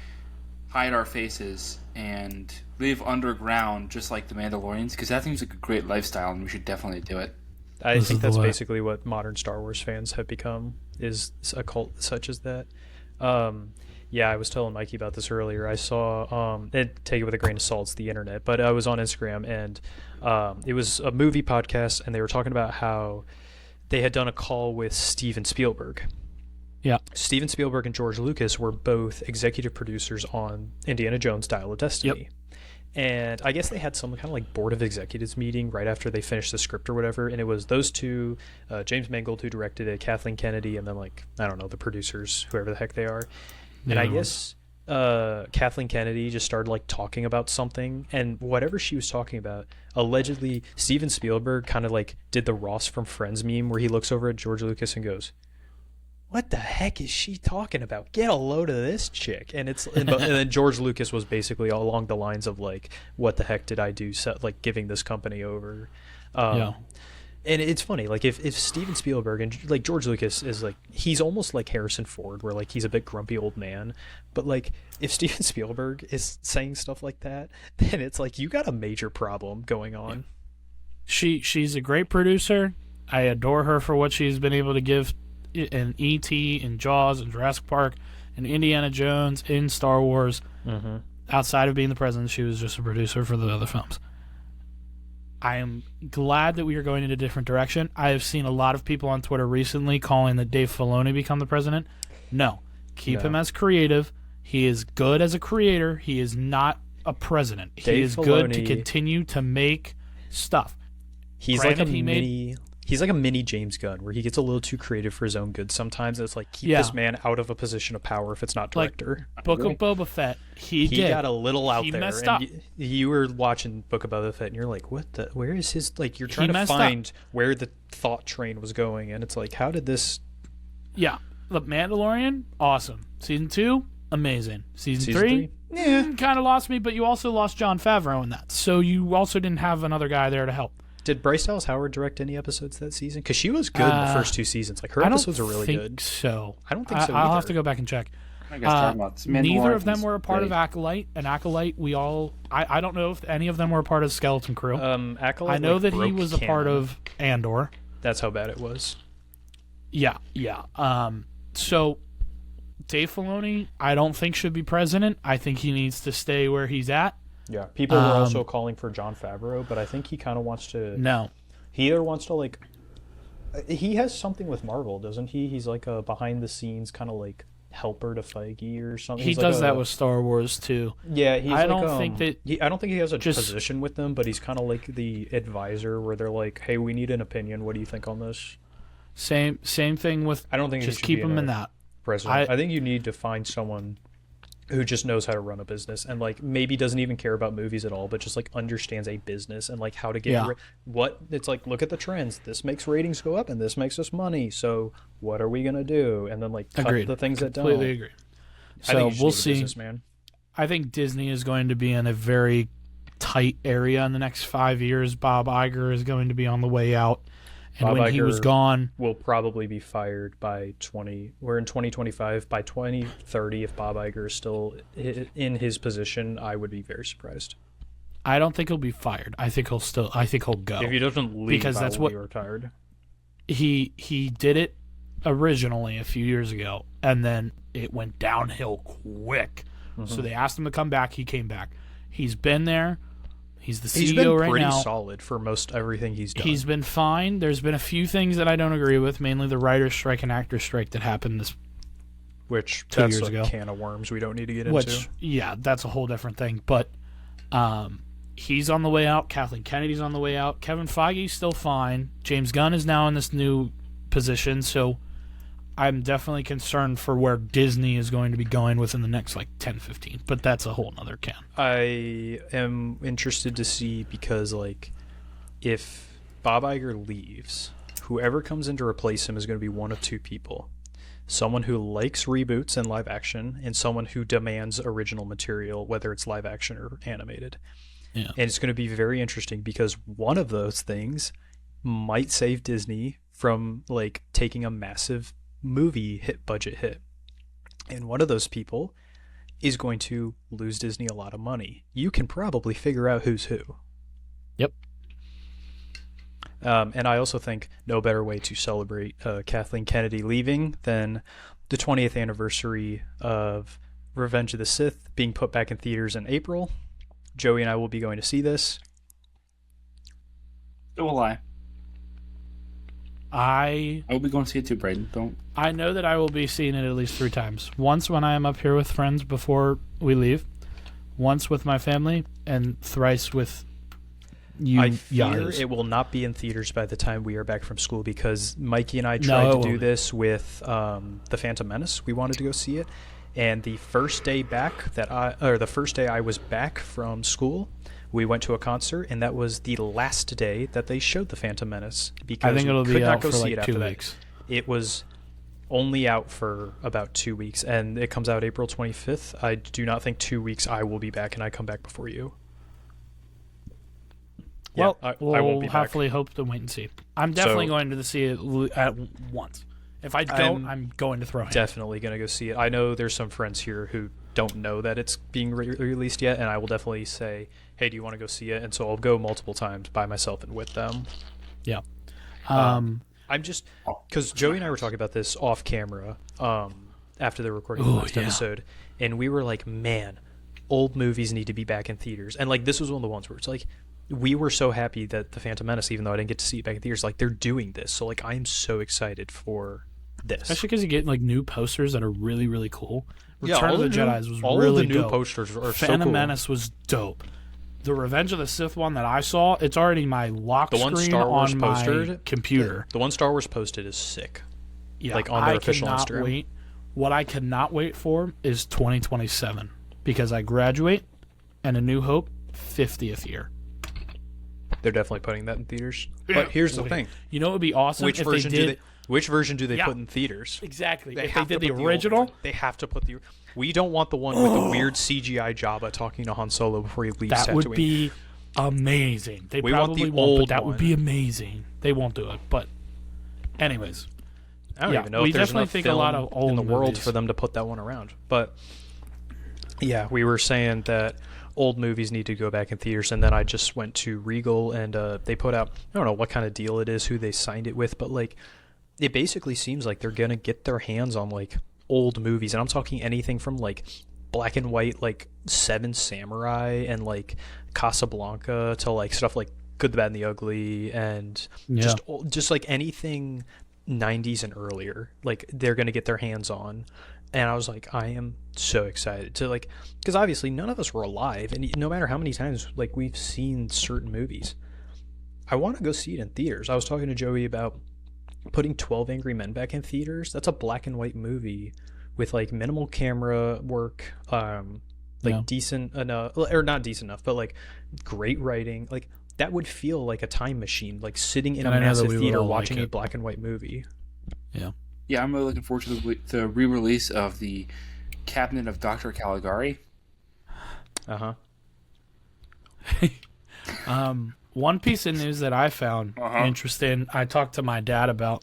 Speaker 3: hide our faces and live underground just like the Mandalorians, because that seems like a great lifestyle and we should definitely do it.
Speaker 2: I think that's basically what modern Star Wars fans have become, is a cult such as that. Yeah, I was telling Mikey about this earlier. I saw, take it with a grain of salt, it's the internet, but I was on Instagram, and it was a movie podcast, and they were talking about how they had done a call with Steven Spielberg.
Speaker 1: Yeah.
Speaker 2: Steven Spielberg and George Lucas were both executive producers on Indiana Jones Dial of Destiny. Yep. And I guess they had some kind of like board of executives meeting right after they finished the script or whatever. And it was those two, James Mangold, who directed it, Kathleen Kennedy, and then like, I don't know, the producers, whoever the heck they are. And I guess Kathleen Kennedy just started like talking about something, and whatever she was talking about, allegedly Steven Spielberg kind of like did the Ross from Friends meme where he looks over at George Lucas and goes, "What the heck is she talking about? Get a load of this chick." And and then George Lucas was basically along the lines of like, "What the heck did I do? Like giving this company over." And it's funny, like if Steven Spielberg and like George Lucas is like, he's almost like Harrison Ford, where like he's a bit grumpy old man, but like if Steven Spielberg is saying stuff like that, then it's like you got a major problem going on.
Speaker 1: She's a great producer. I adore her for what she's been able to give in E.T., in Jaws, in Jurassic Park, in Indiana Jones, in Star Wars.
Speaker 2: Mm-hmm.
Speaker 1: Outside of being the president, she was just a producer for the other films. I am glad that we are going in a different direction. I have seen a lot of people on Twitter recently calling that Dave Filoni become the president. No. Keep him as creative. He is good as a creator. He is not a president. He is good to continue to make stuff.
Speaker 2: He's like a mini James Gunn, where he gets a little too creative for his own good sometimes. It's like, keep this man out of a position of power if it's not director.
Speaker 1: Like Book of Boba Fett, he
Speaker 2: got a little out there.
Speaker 1: Messed up.
Speaker 2: You were watching Book of Boba Fett, and you're like, where is his, like, you're trying to find where the thought train was going, and it's like, how did this...
Speaker 1: Yeah. The Mandalorian, awesome. Season 2, amazing. Season 3, kind of lost me, but you also lost Jon Favreau in that, so you also didn't have another guy there to help.
Speaker 2: Did Bryce Dallas Howard direct any episodes that season? Because she was good in the first 2 seasons. Like, her episodes are really good.
Speaker 1: I don't think so.
Speaker 2: I don't think so either.
Speaker 1: I'll have to go back and check. Neither of them were a part of Acolyte. And Acolyte, I don't know if any of them were a part of Skeleton Crew.
Speaker 2: Acolyte,
Speaker 1: I know that he was a part of Andor.
Speaker 2: That's how bad it was.
Speaker 1: Yeah. So, Dave Filoni, I don't think should be president. I think he needs to stay where he's at.
Speaker 2: Yeah, people were also calling for Jon Favreau, but I think he kind of wants to...
Speaker 1: No.
Speaker 2: He either wants to, like... He has something with Marvel, doesn't he? He's like a behind-the-scenes kind of, like, helper to Feige or something.
Speaker 1: He does that with Star Wars, too.
Speaker 2: Yeah, he's
Speaker 1: I don't think
Speaker 2: he has a position with them, but he's kind of like the advisor where they're like, hey, we need an opinion. What do you think on this?
Speaker 1: Same thing with...
Speaker 2: I don't think
Speaker 1: just keep him in that.
Speaker 2: President. I think you need to find someone who just knows how to run a business and like maybe doesn't even care about movies at all, but just like understands a business and like how to get what it's like. Look at the trends. This makes ratings go up and this makes us money. So what are we gonna do? And then like cut the things that don't.
Speaker 1: Completely agree. So we'll see. I think Disney is going to be in a very tight area in the next 5 years. Bob Iger is going to be on the way out. And when he was gone,
Speaker 2: will probably be fired by we're in 2025. By 2030, if Bob Iger is still in his position, I would be very surprised.
Speaker 1: I don't think he'll be fired. I think he'll go.
Speaker 2: If he doesn't leave, because that's what he retired.
Speaker 1: He did it originally a few years ago, and then it went downhill quick. Mm-hmm. So they asked him to come back. He came back. He's been there. He's the CEO right now. He's been pretty
Speaker 2: solid for most everything he's done.
Speaker 1: He's been fine. There's been a few things that I don't agree with, mainly the writer's strike and actor's strike that happened
Speaker 2: Which
Speaker 1: 2 years ago.
Speaker 2: That's a can of worms we don't need to get into.
Speaker 1: Yeah, that's a whole different thing. But he's on the way out. Kathleen Kennedy's on the way out. Kevin Feige's still fine. James Gunn is now in this new position, so I'm definitely concerned for where Disney is going to be going within the next 10, 15. But that's a whole nother can.
Speaker 2: I am interested to see because if Bob Iger leaves, whoever comes in to replace him is going to be one of two people. Someone who likes reboots and live action, and someone who demands original material, whether it's live action or animated.
Speaker 1: Yeah.
Speaker 2: And it's going to be very interesting because one of those things might save Disney from taking a massive movie budget hit. And one of those people is going to lose Disney a lot of money. You can probably figure out who's who.
Speaker 1: Yep.
Speaker 2: And I also think no better way to celebrate Kathleen Kennedy leaving than the 20th anniversary of Revenge of the Sith being put back in theaters in April. Joey and I will be going to see this.
Speaker 3: So will I.
Speaker 1: I
Speaker 3: will be going to see it too, Brayden. Don't.
Speaker 1: I know that I will be seeing it at least 3 times. Once when I am up here with friends before we leave, once with my family, and thrice with you.
Speaker 2: I fear it will not be in theaters by the time we are back from school, because Mikey and I tried to do this with The Phantom Menace. We wanted to go see it, and the first day the first day I was back from school, we went to a concert, and that was the last day that they showed The Phantom Menace, because
Speaker 1: I think it'll
Speaker 2: we could
Speaker 1: be
Speaker 2: not
Speaker 1: out
Speaker 2: go
Speaker 1: for
Speaker 2: see
Speaker 1: like
Speaker 2: it after
Speaker 1: 2
Speaker 2: that.
Speaker 1: weeks.
Speaker 2: It was only out for about 2 weeks, and it comes out April 25th. I do not think 2 weeks I will be back, and I come back before you.
Speaker 1: Well,
Speaker 2: I
Speaker 1: we'll
Speaker 2: won't be
Speaker 1: hopefully hope to wait and see. I'm definitely going to see it at once. If I don't, I'm going to throw it.
Speaker 2: Definitely going to go see it. I know there's some friends here who don't know that it's being released yet, and I will definitely say, hey, do you want to go see it? And so I'll go multiple times by myself and with them.
Speaker 1: Yeah.
Speaker 2: I'm just, because Joey and I were talking about this off camera after the recording of the last episode, and we were like, man, old movies need to be back in theaters. And like, this was one of the ones where it's like, we were so happy that The Phantom Menace, even though I didn't get to see it back in theaters, like, they're doing this. So like, I am so excited for this.
Speaker 1: Especially because you get like new posters that are really, really cool. Return of the Jedi was
Speaker 2: all
Speaker 1: really
Speaker 2: of the new
Speaker 1: dope.
Speaker 2: posters are so
Speaker 1: Phantom
Speaker 2: cool.
Speaker 1: Menace was dope. The Revenge of the Sith one that I saw, it's already my lock
Speaker 2: The one
Speaker 1: screen
Speaker 2: Star Wars
Speaker 1: on
Speaker 2: posted,
Speaker 1: my computer.
Speaker 2: The one Star Wars posted is sick.
Speaker 1: Yeah,
Speaker 2: like on their official
Speaker 1: cannot
Speaker 2: Instagram.
Speaker 1: Wait. What I cannot wait for is 2027, because I graduate, and A New Hope 50th year.
Speaker 2: They're definitely putting that in theaters. But here's the thing.
Speaker 1: You know what would be awesome
Speaker 2: Which
Speaker 1: if
Speaker 2: version
Speaker 1: they did...
Speaker 2: which version do they put in theaters?
Speaker 1: Exactly.
Speaker 2: They
Speaker 1: if they
Speaker 2: have
Speaker 1: did
Speaker 2: to
Speaker 1: the
Speaker 2: put
Speaker 1: original...
Speaker 2: old one. They have to put the... We don't want the one with the weird CGI Jabba talking to Han Solo before he leaves
Speaker 1: That
Speaker 2: Tatooine.
Speaker 1: would be amazing. They
Speaker 2: We want
Speaker 1: probably
Speaker 2: the
Speaker 1: won't,
Speaker 2: old
Speaker 1: but that
Speaker 2: one.
Speaker 1: would be amazing. They won't do it, but... Anyways.
Speaker 2: I don't even know
Speaker 1: we
Speaker 2: if there's
Speaker 1: definitely
Speaker 2: enough
Speaker 1: think
Speaker 2: film
Speaker 1: a lot of old
Speaker 2: in the world
Speaker 1: movies.
Speaker 2: for them to put that one around. But yeah, we were saying that old movies need to go back in theaters, and then I just went to Regal, and they put out, I don't know what kind of deal it is, who they signed it with, but like, it basically seems like they're gonna get their hands on like old movies, and I'm talking anything from like black and white, like Seven Samurai and like Casablanca, to like stuff like Good, the Bad, and the Ugly, and just like anything 90s and earlier, like they're gonna get their hands on. And I was like, I am so excited to, like, because obviously none of us were alive, and no matter how many times like we've seen certain movies, I want to go see it in theaters. I was talking to Joey about putting 12 Angry Men back in theaters. That's a black and white movie with like minimal camera work, decent enough, or not decent enough, but like great writing. Like, that would feel like a time machine, like sitting in a massive theater watching a black and white movie.
Speaker 1: Yeah.
Speaker 3: Yeah, I'm really looking forward to the re-release of the Cabinet of Dr. Caligari.
Speaker 1: One piece of news that I found interesting, I talked to my dad about,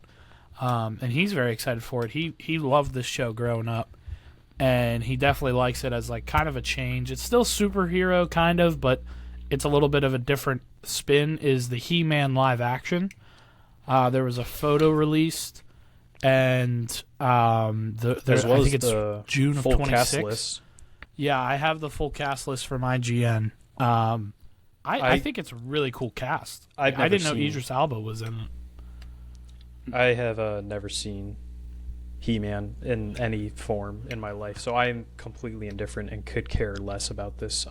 Speaker 1: and he's very excited for it. He loved this show growing up, and he definitely likes it as like kind of a change. It's still superhero kind of, but it's a little bit of a different spin, is the He-Man live action. There was a photo released, and I think it's June of 26th. Yeah, I have the full cast list from IGN. I think it's a really cool cast. I didn't know Idris Elba was in it.
Speaker 2: I have never seen He-Man in any form in my life, so I am completely indifferent and could care less about this.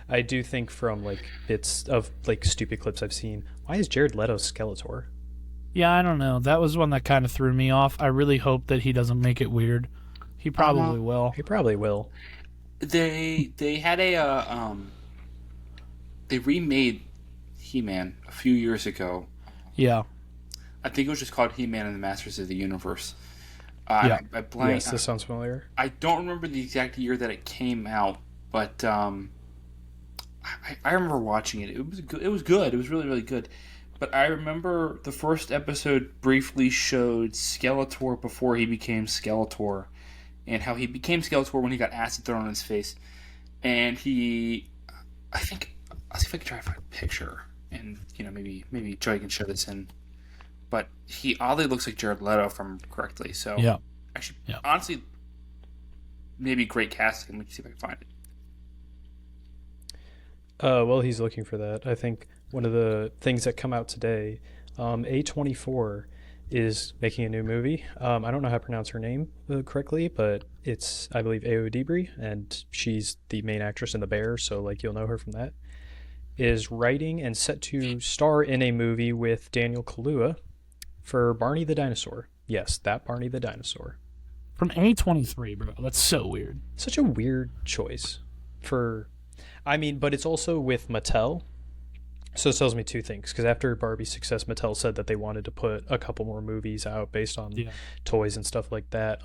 Speaker 2: I do think from like bits of like stupid clips I've seen, why is Jared Leto Skeletor?
Speaker 1: Yeah, I don't know. That was one that kind of threw me off. I really hope that he doesn't make it weird. He probably will.
Speaker 2: He probably will.
Speaker 3: They had they remade He-Man a few years ago.
Speaker 1: Yeah.
Speaker 3: I think it was just called He-Man and the Masters of the Universe.
Speaker 1: Yeah.
Speaker 2: Yes, this sounds familiar.
Speaker 3: I don't remember the exact year that it came out, but I remember watching it. It was good. It was good. It was really, really good. But I remember the first episode briefly showed Skeletor before he became Skeletor, and how he became Skeletor when he got acid thrown in his face. And I think, I'll see if I can try to find a picture, and maybe Joey can show this in. But he oddly looks like Jared Leto, if I remember correctly. So
Speaker 1: yeah,
Speaker 3: actually, honestly, maybe great casting. Let me see if I can find it.
Speaker 2: Well, he's looking for that. I think one of the things that come out today, A24 is making a new movie. I don't know how to pronounce her name correctly, but it's, I believe, Ao Dibri, and she's the main actress in The Bear, so like you'll know her from that. Is writing and set to star in a movie with Daniel Kaluuya for Barney the Dinosaur. Yes, that Barney the Dinosaur.
Speaker 1: From A23, bro. That's so weird.
Speaker 2: Such a weird choice for... I mean, but it's also with Mattel. So it tells me two things, because after Barbie's success, Mattel said that they wanted to put a couple more movies out based on toys and stuff like that.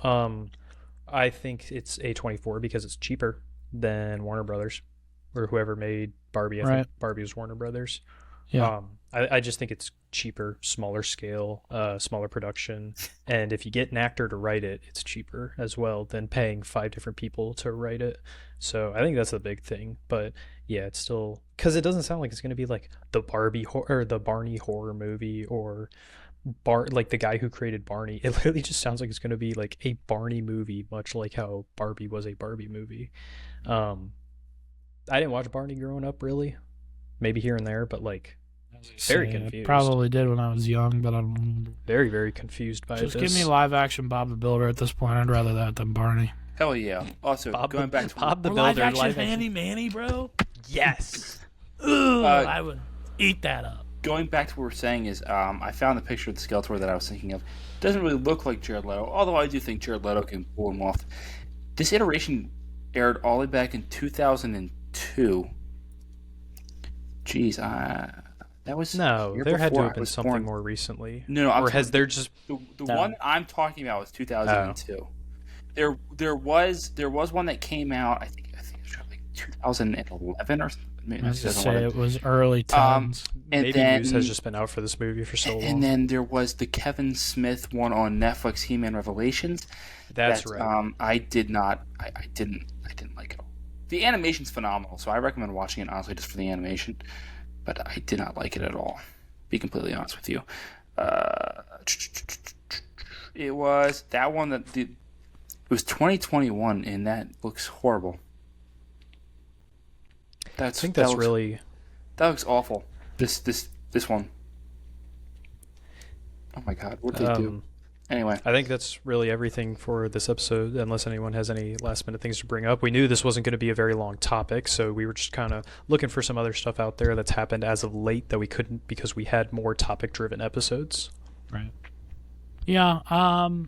Speaker 2: I think it's A24 because it's cheaper than Warner Brothers, or whoever made Barbie. I think Barbie was Warner Brothers.
Speaker 1: Yeah.
Speaker 2: I just think it's cheaper, smaller scale, smaller production, and if you get an actor to write it, it's cheaper as well than paying 5 different people to write it. So I think that's the big thing. But yeah, it's still, because it doesn't sound like it's going to be like the the Barney horror movie, or like the guy who created Barney. It literally just sounds like it's going to be like a Barney movie, much like how Barbie was a Barbie movie. I didn't watch Barney growing up, really. Maybe here and there, but like very confused.
Speaker 1: Probably did when I was young, but I don't remember.
Speaker 2: Very, very confused by this.
Speaker 1: Just give me live action Bob the Builder at this point. I'd rather that than Barney.
Speaker 3: Hell yeah. Also, going back to
Speaker 2: Bob the
Speaker 1: Builder,
Speaker 2: Builder,
Speaker 1: live action Manny, bro.
Speaker 2: Yes.
Speaker 1: Ooh, I would eat that up.
Speaker 3: Going back to what we're saying is, I found the picture of the Skeletor that I was thinking of. It doesn't really look like Jared Leto, although I do think Jared Leto can pull him off. This iteration aired all the way back in 2002. Jeez, that was
Speaker 2: there had to have been something more recently.
Speaker 3: No,
Speaker 2: or has there just
Speaker 3: the one I'm talking about was 2002. There was one that came out. I think it was like 2011 or something.
Speaker 1: I was to say it was early times.
Speaker 3: And
Speaker 2: maybe
Speaker 3: then,
Speaker 2: news has just been out for this movie for so long.
Speaker 3: And then there was the Kevin Smith one on Netflix, He-Man Revelations.
Speaker 2: That's right.
Speaker 3: I didn't like it all. The animation's phenomenal, so I recommend watching it honestly just for the animation. But I did not like it at all. Be completely honest with you. It was that one it was 2021, and that looks horrible.
Speaker 2: I think that
Speaker 3: looks awful. This one. Oh my god, what did they do? Anyway,
Speaker 2: I think that's really everything for this episode, unless anyone has any last minute things to bring up. We knew this wasn't going to be a very long topic, so we were just kind of looking for some other stuff out there that's happened as of late that we couldn't because we had more topic driven episodes.
Speaker 1: Right. Yeah, I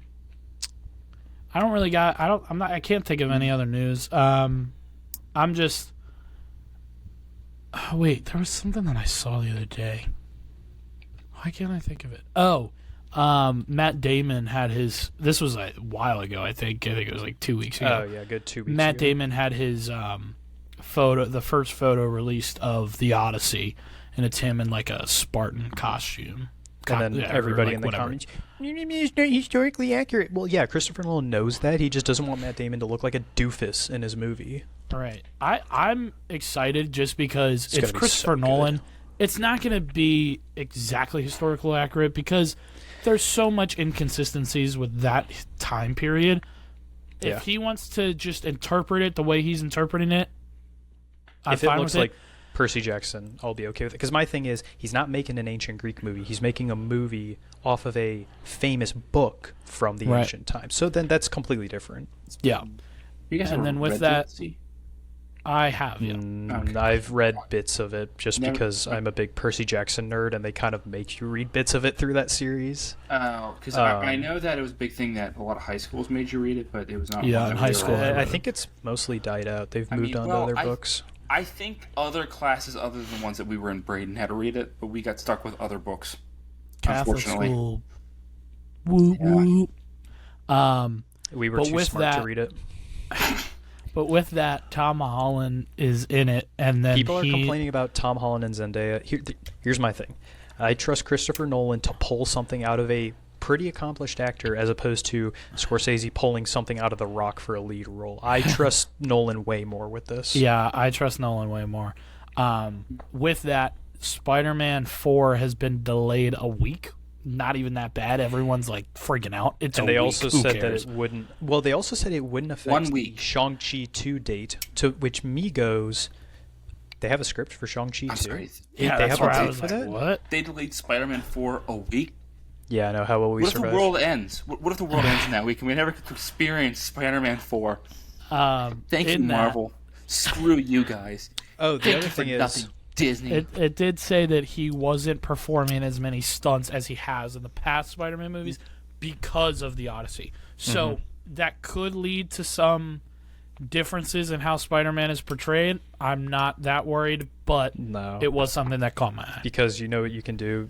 Speaker 1: can't think of any other news. Wait, there was something that I saw the other day. Why can't I think of it? Oh, Matt Damon had his. This was a while ago, I think. I think it was like 2 weeks ago.
Speaker 2: Oh yeah, good 2 weeks.
Speaker 1: Matt
Speaker 2: ago.
Speaker 1: Damon had his photo, the first photo released of the Odyssey, and it's him in like a Spartan costume.
Speaker 2: And then everybody in the comments, it's not historically accurate. Well, yeah, Christopher Nolan knows that. He just doesn't want Matt Damon to look like a doofus in his movie.
Speaker 1: All right. I'm excited just because it's Christopher Nolan. It's not going to be exactly historically accurate because there's so much inconsistencies with that time period.
Speaker 2: Yeah.
Speaker 1: If he wants to just interpret it the way he's interpreting it, I'm
Speaker 2: if it
Speaker 1: fine
Speaker 2: looks
Speaker 1: with
Speaker 2: like Percy Jackson, I'll be okay with it. Because my thing is, he's not making an ancient Greek movie. He's making a movie off of a famous book from the ancient times. So then that's completely different.
Speaker 1: Yeah.
Speaker 3: You guys
Speaker 1: and then with that, I have. Yeah.
Speaker 3: Okay.
Speaker 2: I've read bits of it just because I'm a big Percy Jackson nerd, and they kind of make you read bits of it through that series.
Speaker 3: Oh, because I know that it was a big thing that a lot of high schools made you read it, but it was not.
Speaker 1: Yeah, in high school.
Speaker 2: I think it's mostly died out. They've moved on to other books.
Speaker 3: I think other classes other than the ones that we were in Brayden had to read it, but we got stuck with other books.
Speaker 1: Catholic
Speaker 3: unfortunately.
Speaker 1: School. Woo woo.
Speaker 2: We were too smart to read it.
Speaker 1: But with that, Tom Holland is in it, and then
Speaker 2: people are complaining about Tom Holland and Zendaya. Here's my thing. I trust Christopher Nolan to pull something out of a pretty accomplished actor as opposed to Scorsese pulling something out of The Rock for a lead role. I trust Nolan way more with this.
Speaker 1: Yeah, I trust Nolan way more. With that, Spider-Man 4 has been delayed a week. Not even that bad. Everyone's like freaking out. It's
Speaker 2: and
Speaker 1: a
Speaker 2: they
Speaker 1: week.
Speaker 2: also
Speaker 1: Who
Speaker 2: said
Speaker 1: cares?
Speaker 2: that it wouldn't. Well, they also said it wouldn't affect
Speaker 3: 1
Speaker 2: the
Speaker 3: week.
Speaker 2: Shang-Chi 2 date, to which Migos. They have a script for Shang-Chi 2.
Speaker 3: I'm sorry.
Speaker 1: Yeah,
Speaker 2: they
Speaker 1: that's
Speaker 2: have a
Speaker 1: where I
Speaker 2: date
Speaker 1: was
Speaker 2: for
Speaker 1: like,
Speaker 2: that?
Speaker 1: what?
Speaker 3: They delayed Spider-Man 4 a week.
Speaker 2: Yeah, I know. How will we
Speaker 3: What if
Speaker 2: survive?
Speaker 3: the world ends? What if the world ends in that week and we never get to experience Spider-Man 4? Thank you, Marvel. Screw you guys.
Speaker 2: Oh, the
Speaker 3: Thank
Speaker 2: other
Speaker 3: you for
Speaker 2: thing is,
Speaker 3: nothing, Disney.
Speaker 1: It did say that he wasn't performing as many stunts as he has in the past Spider-Man movies because of the Odyssey. So that could lead to some differences in how Spider-Man is portrayed. I'm not that worried, but
Speaker 2: no,
Speaker 1: it was something that caught my eye.
Speaker 2: because you know what you can do.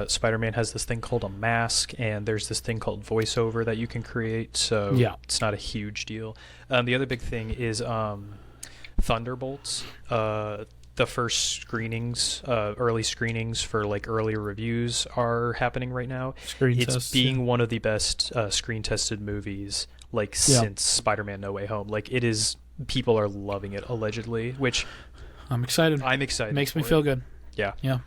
Speaker 2: Spider-Man has this thing called a mask, and there's this thing called voiceover that you can create. So
Speaker 1: Yeah.
Speaker 2: it's not a huge deal. The other big thing is Thunderbolts. The first screenings, early screenings for like earlier reviews are happening right now.
Speaker 1: Screen
Speaker 2: It's
Speaker 1: tests,
Speaker 2: being one of the best screen-tested movies like since Spider-Man No Way Home. Like it is, people are loving it allegedly, which
Speaker 1: I'm excited.
Speaker 2: I'm excited.
Speaker 1: Makes me
Speaker 2: for
Speaker 1: feel
Speaker 2: it.
Speaker 1: good.
Speaker 2: Yeah.
Speaker 1: Yeah.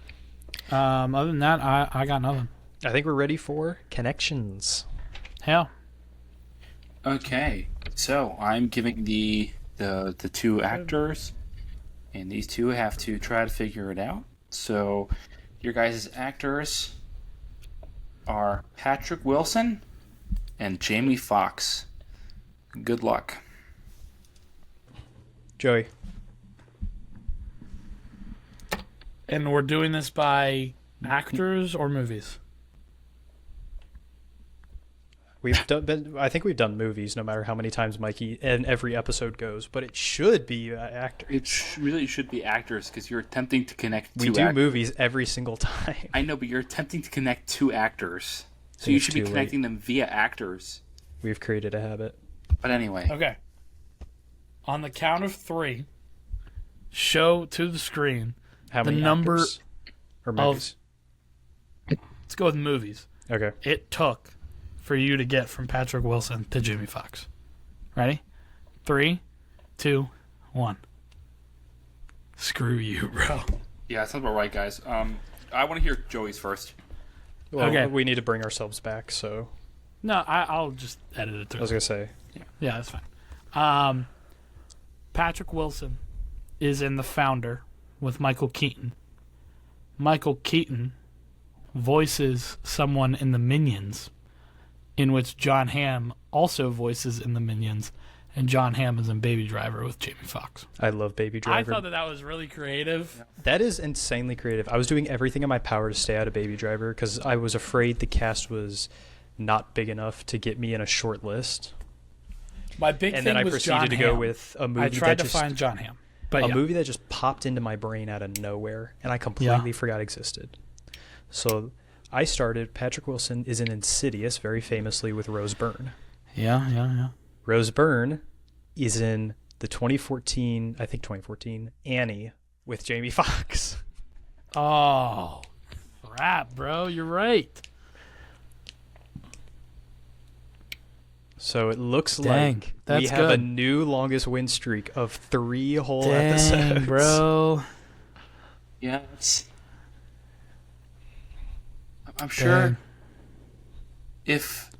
Speaker 1: Other than that, I got nothing.
Speaker 2: I think we're ready for connections.
Speaker 1: Hell.
Speaker 3: Okay, so I'm giving the two actors, and these two have to try to figure it out. So, your guys' actors are Patrick Wilson and Jamie Foxx. Good luck.
Speaker 2: Joey.
Speaker 1: And we're doing this by actors or movies?
Speaker 2: I think we've done movies, no matter how many times Mikey and every episode goes. But it should be actors.
Speaker 3: It really should be actors because you're attempting to connect
Speaker 2: We
Speaker 3: two
Speaker 2: do
Speaker 3: actors.
Speaker 2: movies every single time.
Speaker 3: I know, but you're attempting to connect two actors. So
Speaker 2: think
Speaker 3: you
Speaker 2: it's
Speaker 3: should be
Speaker 2: too late.
Speaker 3: connecting them via actors.
Speaker 2: We've created a habit.
Speaker 3: But anyway,
Speaker 1: Okay. On the count of 3, show to the screen
Speaker 2: How
Speaker 1: the
Speaker 2: many
Speaker 1: number
Speaker 2: actors? Or movies?
Speaker 1: Let's go with movies.
Speaker 2: Okay.
Speaker 1: It took for you to get from Patrick Wilson to Jamie Foxx. Ready? 3, 2, 1. Screw you, bro.
Speaker 3: yeah, that sounds about right, guys. I want to hear Joey's first.
Speaker 2: Well,
Speaker 1: Okay.
Speaker 2: we need to bring ourselves back, so
Speaker 1: No, I'll just edit it
Speaker 2: I
Speaker 1: through.
Speaker 2: was going to say.
Speaker 1: Yeah, that's fine. Patrick Wilson is in The Founder with Michael Keaton. Michael Keaton voices someone in The Minions, in which John Hamm also voices in The Minions, and John Hamm is in Baby Driver with Jamie Foxx.
Speaker 2: I love Baby Driver.
Speaker 1: I thought that was really creative.
Speaker 2: That is insanely creative. I was doing everything in my power to stay out of Baby Driver because I was afraid the cast was not big enough to get me in a short list.
Speaker 1: My big
Speaker 2: And
Speaker 1: thing
Speaker 2: then I
Speaker 1: was
Speaker 2: proceeded
Speaker 1: John
Speaker 2: to go
Speaker 1: Hamm.
Speaker 2: with a movie
Speaker 1: I tried
Speaker 2: that
Speaker 1: to
Speaker 2: just
Speaker 1: find John Hamm, but
Speaker 2: a
Speaker 1: yeah.
Speaker 2: movie that just popped into my brain out of nowhere, and I completely forgot existed. So I started. Patrick Wilson is in Insidious, very famously with Rose Byrne.
Speaker 1: Yeah.
Speaker 2: Rose Byrne is in the 2014 Annie with Jamie Foxx.
Speaker 1: Oh, crap, bro. You're right.
Speaker 2: So it looks
Speaker 1: Dang,
Speaker 2: like we
Speaker 1: that's
Speaker 2: have a
Speaker 1: good.
Speaker 2: new longest win streak of 3 whole
Speaker 1: Dang,
Speaker 2: episodes.
Speaker 1: bro.
Speaker 3: Yeah, I'm sure
Speaker 1: Dang.
Speaker 3: if...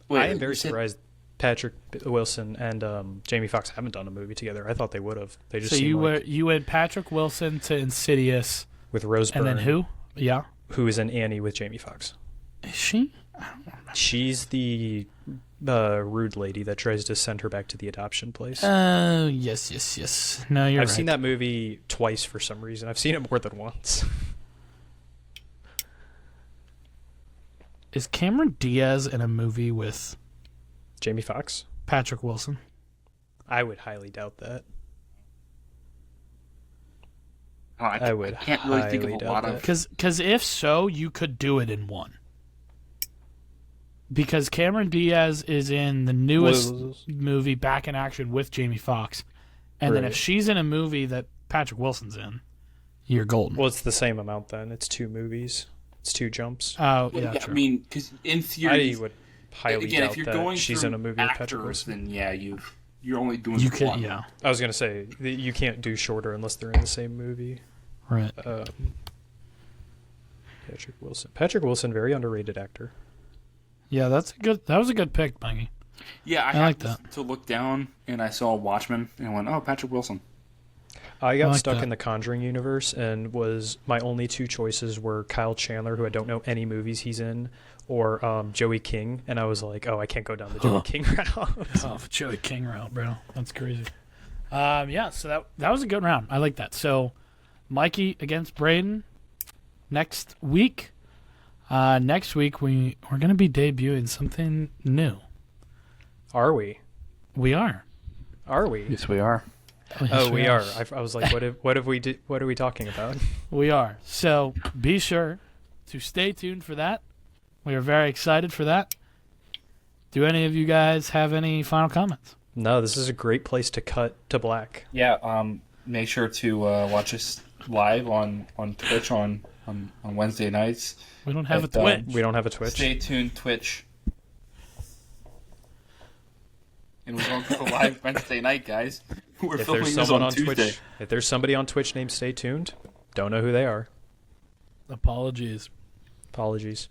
Speaker 2: I
Speaker 3: Wait,
Speaker 2: am very
Speaker 3: you said-
Speaker 2: surprised Patrick Wilson and Jamie Foxx haven't done a movie together. I thought they would have. They just
Speaker 1: So
Speaker 2: seem like
Speaker 1: you went Patrick Wilson to Insidious,
Speaker 2: with Rose
Speaker 1: and
Speaker 2: Byrne,
Speaker 1: then who? Yeah.
Speaker 2: who is in Annie with Jamie Foxx.
Speaker 1: Is she?
Speaker 2: She's the rude lady that tries to send her back to the adoption place.
Speaker 1: Oh, yes. No, you're
Speaker 2: I've
Speaker 1: right.
Speaker 2: seen that movie twice for some reason. I've seen it more than once.
Speaker 1: Is Cameron Diaz in a movie with
Speaker 2: Jamie Foxx?
Speaker 1: Patrick Wilson?
Speaker 2: I would highly doubt that.
Speaker 3: Oh,
Speaker 2: I would
Speaker 3: can't really think of
Speaker 2: highly
Speaker 3: a
Speaker 2: doubt
Speaker 3: lot
Speaker 2: that.
Speaker 3: of...
Speaker 1: Because if so, you could do it in one. Because Cameron Diaz is in the newest movie Back in Action with Jamie Foxx. And then if
Speaker 2: Right.
Speaker 1: she's in a movie that Patrick Wilson's in, you're golden.
Speaker 2: Well, it's the same amount then. It's 2 movies. It's 2 jumps.
Speaker 1: Oh, yeah,
Speaker 3: I
Speaker 1: true.
Speaker 3: mean, because in theory,
Speaker 2: I would highly
Speaker 3: again,
Speaker 2: doubt
Speaker 3: if you're
Speaker 2: that
Speaker 3: going
Speaker 2: she's
Speaker 3: through
Speaker 2: in a movie with Patrick
Speaker 3: actors,
Speaker 2: Wilson.
Speaker 3: then yeah, you're only doing
Speaker 1: You
Speaker 3: one.
Speaker 1: can, yeah.
Speaker 2: I was gonna say you can't do shorter unless they're in the same movie.
Speaker 1: Right.
Speaker 2: Patrick Wilson. Patrick Wilson, very underrated actor.
Speaker 1: Yeah, that was a good pick, Mikey.
Speaker 3: Yeah, I
Speaker 1: like
Speaker 3: had
Speaker 1: that.
Speaker 3: to look down and I saw Watchmen and I went, oh, Patrick Wilson.
Speaker 2: I got
Speaker 1: like
Speaker 2: stuck
Speaker 1: that.
Speaker 2: in the Conjuring universe and my only 2 choices were Kyle Chandler, who I don't know any movies he's in, or Joey King, and I was like, oh, I can't go down the Joey King route.
Speaker 1: Oh, Joey King route, bro. That's crazy. Yeah, so that was a good round. I like that. So, Mikey against Brayden next week. Next week we're going to be debuting something new.
Speaker 2: Are we?
Speaker 1: We are.
Speaker 2: Are we?
Speaker 4: Yes, we are.
Speaker 2: Oh, we are. I was like, what are we talking about?
Speaker 1: We are. So be sure to stay tuned for that. We are very excited for that. Do any of you guys have any final comments?
Speaker 2: No, this is a great place to cut to black.
Speaker 3: Yeah, make sure to watch us live on Twitch on Wednesday nights.
Speaker 1: We don't have a
Speaker 3: But,
Speaker 1: Twitch.
Speaker 2: We don't have a Twitch.
Speaker 3: Stay tuned, Twitch. And we're going to go live Wednesday night, guys. We're
Speaker 2: If
Speaker 3: filming
Speaker 2: there's
Speaker 3: this
Speaker 2: someone
Speaker 3: on
Speaker 2: on
Speaker 3: Tuesday.
Speaker 2: Twitch, if there's somebody on Twitch named Stay Tuned, don't know who they are.
Speaker 1: Apologies.
Speaker 2: Apologies.